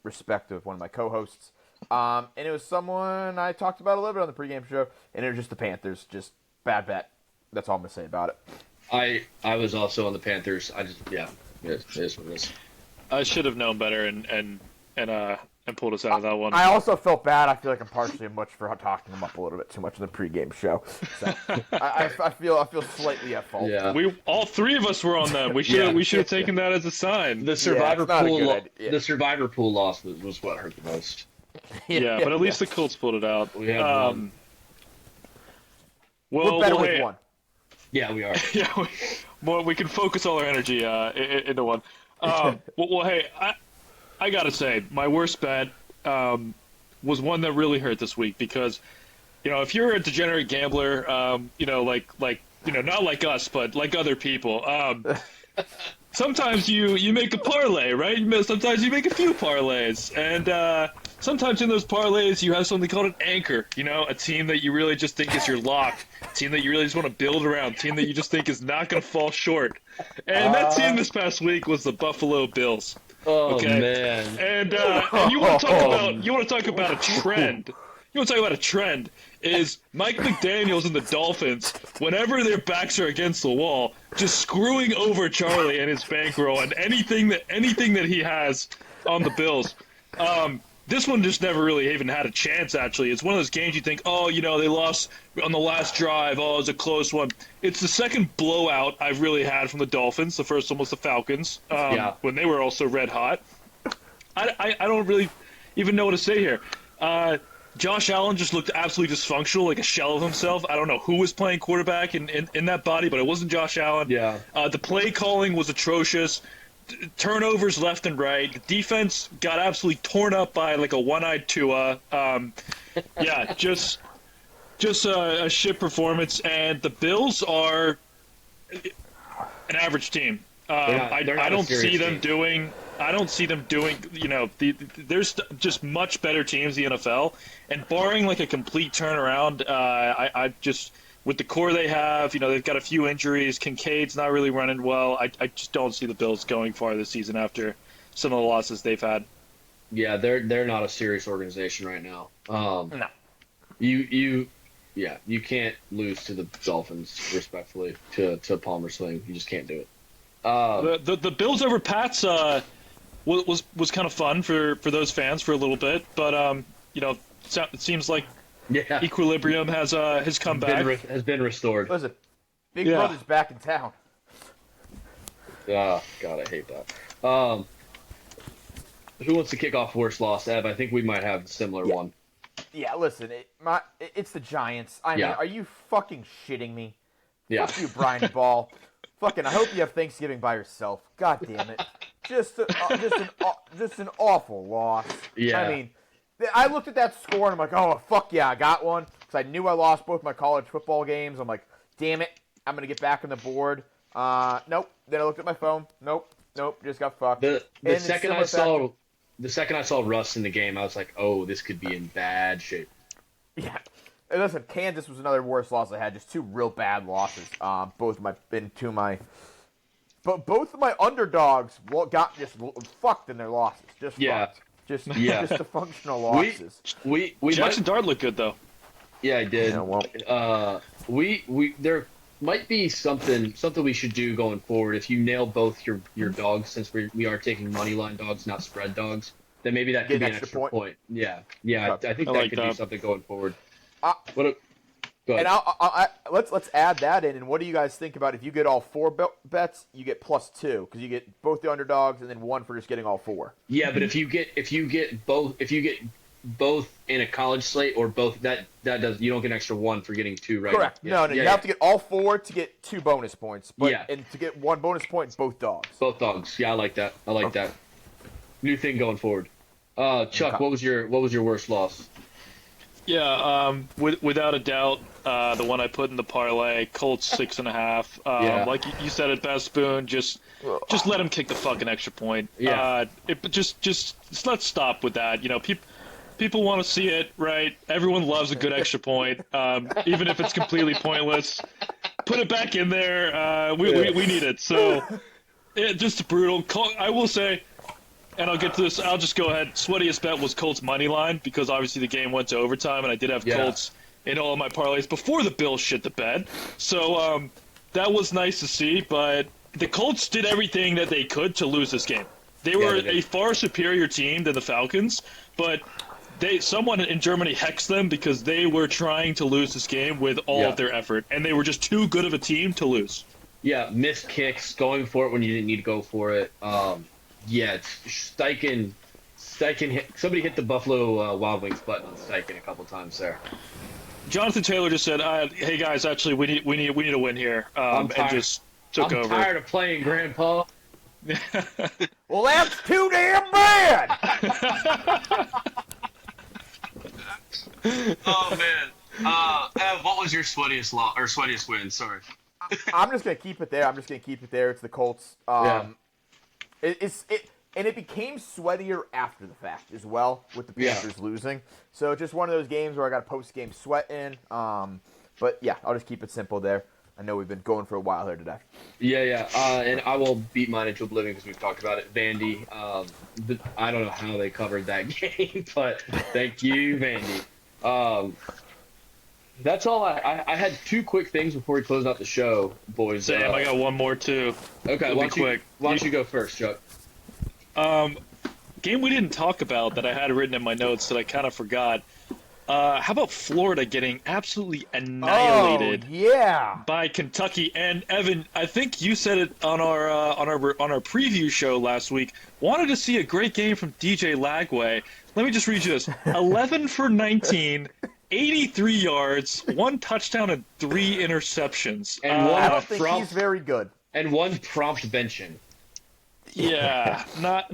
respect of one of my co-hosts. And it was someone I talked about a little bit on the pregame show, and it was just the Panthers. Just bad bet. That's all I'm going to say about it. I was also on the Panthers. It is what it is. I should have known better and pulled us out of that one. I also felt bad. I feel like I'm partially much for talking him up a little bit too much in the pregame show. So I feel slightly at fault. Yeah. All three of us were on them. We should have taken that as a sign. The survivor pool the survivor pool loss was what hurt the most. Yeah, but at least the Colts pulled it out. We have one. We're better with one. Yeah, we are. Yeah, we can focus all our energy into one. Well, hey, I gotta say, my worst bet was one that really hurt this week because, if you're a degenerate gambler, not like us, but like other people, sometimes you make a parlay, right? Sometimes you make a few parlays, and sometimes in those parlays you have something called an anchor, a team that you really just think is your lock, a team that you really just want to build around, a team that you just think is not going to fall short. And that team this past week was the Buffalo Bills. Oh, okay? Man. And you want to talk about a trend. You want to talk about a trend is Mike McDaniels and the Dolphins, whenever their backs are against the wall, just screwing over Charlie and his bankroll and anything that he has on the Bills. This one just never really even had a chance, actually. It's one of those games you think, they lost on the last drive. Oh, it was a close one. It's the second blowout I've really had from the Dolphins. The first one was the Falcons, when they were also red hot. I don't really even know what to say here. Josh Allen just looked absolutely dysfunctional, like a shell of himself. I don't know who was playing quarterback in that body, but it wasn't Josh Allen. Yeah. The play calling was atrocious. Turnovers left and right. The defense got absolutely torn up by like a one-eyed Tua. Just a shit performance. And the Bills are an average team. I don't see them doing. There's just much better teams in the NFL, and barring like a complete turnaround, I just. With the core they have, they've got a few injuries. Kincaid's not really running well. I just don't see the Bills going far this season after some of the losses they've had. Yeah, they're not a serious organization right now. No. You can't lose to the Dolphins respectfully to Palmer Swing. You just can't do it. The Bills over Pats was kind of fun for those fans for a little bit, but it seems like. Yeah. Equilibrium has come back. Has been restored. Listen, Big Brother's back in town. God, I hate that. Who wants to kick off worst loss, Ev? I think we might have a similar one. Yeah, listen, it's the Giants. I mean, are you fucking shitting me? Yeah. Fuck you, Brian Ball. Fucking, I hope you have Thanksgiving by yourself. God damn it. Just an awful loss. Yeah. I mean, I looked at that score and I'm like, oh, fuck yeah, I got one. Because I knew I lost both my college football games. I'm like, damn it, I'm going to get back on the board. Nope. Then I looked at my phone. Nope, just got fucked. The second I saw Russ in the game, I was like, oh, this could be in bad shape. Yeah. And listen, Kansas was another worst loss I had. Just two real bad losses. Both of my underdogs got just fucked in their losses. Just fucked. Just dysfunctional losses. We Jackson Dart looked good though. Yeah, I did. Yeah, well, We there might be something we should do going forward. If you nail both your dogs, since we are taking money line dogs, not spread dogs, then maybe that Get could an be an extra extra point? point. Yeah, yeah. Okay. I think I that like could be that. something going forward. Uh, What? Go ahead. and let's add that in. And what do you guys think about if you get all 4 bets, you get +2 because you get both the underdogs and then 1 for just getting all 4. Yeah, but if you get both in a college slate or both, that does, you don't get an extra 1 for getting 2, right? Correct. Yeah, No, yeah, you yeah. have to get all 4 to get 2 bonus points. But Yeah. and to get 1 bonus point, both dogs. Both dogs. Yeah, I like that. I like that. New thing going forward. Chuck, Okay. what was your worst loss? Yeah, without a doubt, the one I put in the parlay, Colts 6.5. Yeah. Like you said it best, Boone. Just let him kick the fucking extra point. Yeah. Just let's stop with that. You know, people want to see it, right? Everyone loves a good extra point, even if it's completely pointless. Put it back in there. We need it. So, just brutal. I will say. And I'll get to this. I'll just go ahead. Sweatiest bet was Colts money line because obviously the game went to overtime, and I did have Yeah. Colts in all of my parlays before the Bills shit the bed. So that was nice to see. But the Colts did everything that they could to lose this game. They were they did. a far superior team than the Falcons, but someone in Germany hexed them because they were trying to lose this game with all Yeah. of their effort, and they were just too good of a team to lose. Yeah, missed kicks, going for it when you didn't need to go for it. Yeah, Steichen hit, somebody hit the Buffalo Wild Wings button on Steichen a couple times there. Jonathan Taylor just said, "Hey guys, actually, we need a win here," I'm and tired. just took I'm over. tired of playing Grandpa. Well, that's too damn bad. Oh man. Ev, what was your sweatiest win? Sorry. I'm just gonna keep it there. It's the Colts. Yeah. And it became sweatier after the fact as well with the Yeah. Panthers losing. So just one of those games where I got a post-game sweat in. But yeah, I'll just keep it simple there. I know we've been going for a while here today. Yeah. And I will beat mine into oblivion because we've talked about it. Vandy. But I don't know how they covered that game, but thank you, Vandy. That's all. I had 2 quick things before we close out the show, boys. Sam, I got one more too. Okay, It'll be quick. Why don't you go first, Chuck? Game we didn't talk about that I had written in my notes that I kind of forgot. How about Florida getting absolutely annihilated Oh, yeah. by Kentucky? And Evan, I think you said it on our preview show last week. Wanted to see a great game from DJ Lagway. Let me just read you this: 11 for 19. 83 yards, 1 touchdown, and 3 interceptions. And one I don't think prompt- he's very good. And 1 prompt benching. Yeah, not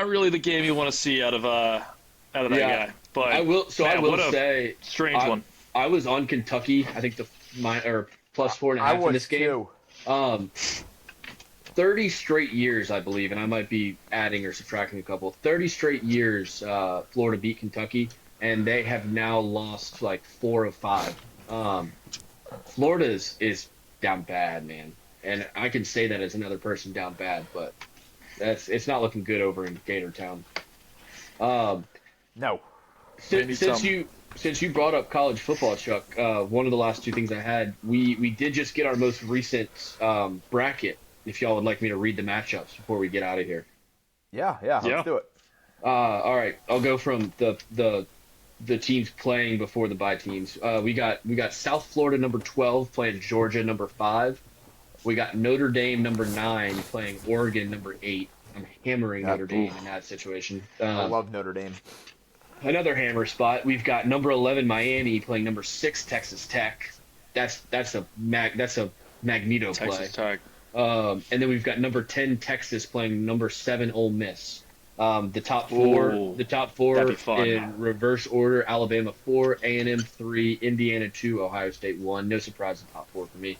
really the game you want to see out of that Yeah. guy. But I will what a say strange one. I was on Kentucky. I think plus 4.5 I in was this game. too. 30 straight years, I believe, and I might be adding or subtracting a couple. 30 straight years, Florida beat Kentucky, and they have now lost like 4 of 5. Florida is down bad, man, and I can say that as another person down bad, but it's not looking good over in Gatortown. No. Since you brought up college football, Chuck, one of the last 2 things I had, we did just get our most recent bracket. If y'all would like me to read the matchups before we get out of here. Yeah. Yeah. Let's do it. All right, I'll go from the teams playing before the bye teams. We got South Florida number 12 playing Georgia number 5. We got Notre Dame number 9 playing Oregon number 8. I'm hammering Notre Dame in that situation. I love Notre Dame. Another hammer spot. We've got number 11 Miami playing number 6 Texas Tech. That's a Magneto play. Texas Tech. And then we've got number 10 Texas playing number 7 Ole Miss. The top four that'd be fun. in reverse order: Alabama 4, A&M 3, Indiana 2, Ohio State 1. No surprise in top 4 for me.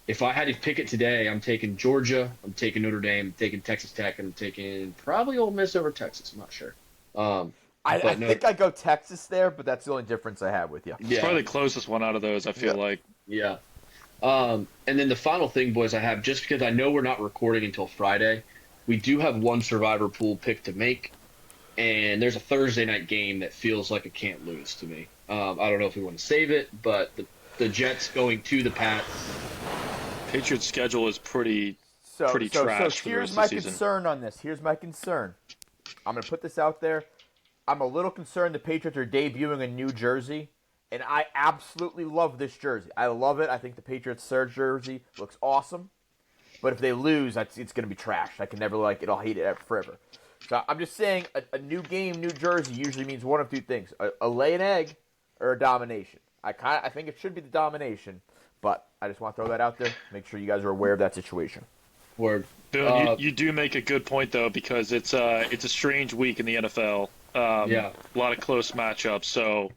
If I had to pick it today, I'm taking Georgia, I'm taking Notre Dame, I'm taking Texas Tech, and I'm taking probably Ole Miss over Texas. I'm not sure. I think I go Texas there, but that's the only difference I have with you. It's probably the closest one out of those, I feel like. Yeah. And then the final thing, boys, I have, just because I know we're not recording until Friday, we do have one survivor pool pick to make. and there's a Thursday night game that feels like a can't lose to me. I don't know if we want to save it, but the Jets going to the Pats. Patriots' schedule is pretty trash So for the rest here's of my the season. concern on this. Here's my concern. I'm going to put this out there. I'm a little concerned the Patriots are debuting in New Jersey, and I absolutely love this jersey. I love it. I think the Patriots Surge jersey looks awesome. But if they lose, it's going to be trash. I can never like it. I'll hate it forever. So I'm just saying a new game, New Jersey usually means one of two things: a lay an egg or a domination. I think it should be the domination, but I just want to throw that out there. Make sure you guys are aware of that situation. Word. Bill, you do make a good point though, because it's a strange week in the NFL. Yeah. A lot of close matchups. So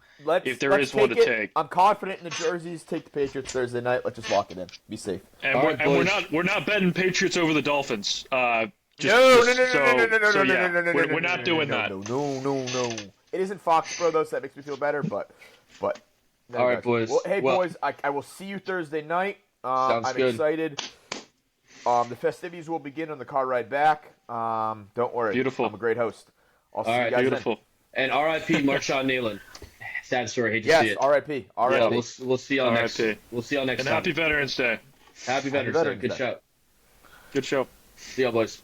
if there let's is one to it. take, I'm confident in the jerseys. Take the Patriots Thursday night. Let's just lock it in. Be safe. and, All we're, right, and we're boys. not Betting Patriots over the Dolphins. No. We're not doing that. No. It isn't Foxborough though, so that makes me feel better. But. No, All right, guys. boys. Well, hey, Well- boys. I will see you Thursday night. Sounds I'm good. excited. The festivities will begin on the car ride back. Don't worry. Beautiful. I'm a great host. I'll see All you right, guys Beautiful. And R.I.P. Marshawn Neyland. Sad story. Hate to then. see Yes. it. R.I.P. R.I.P. Yeah, we'll see y'all next. R.I.P. We'll see y'all next And time. happy Veterans Day. Happy Veterans Day. Veterans Good Day. shout. Good show. See y'all, boys.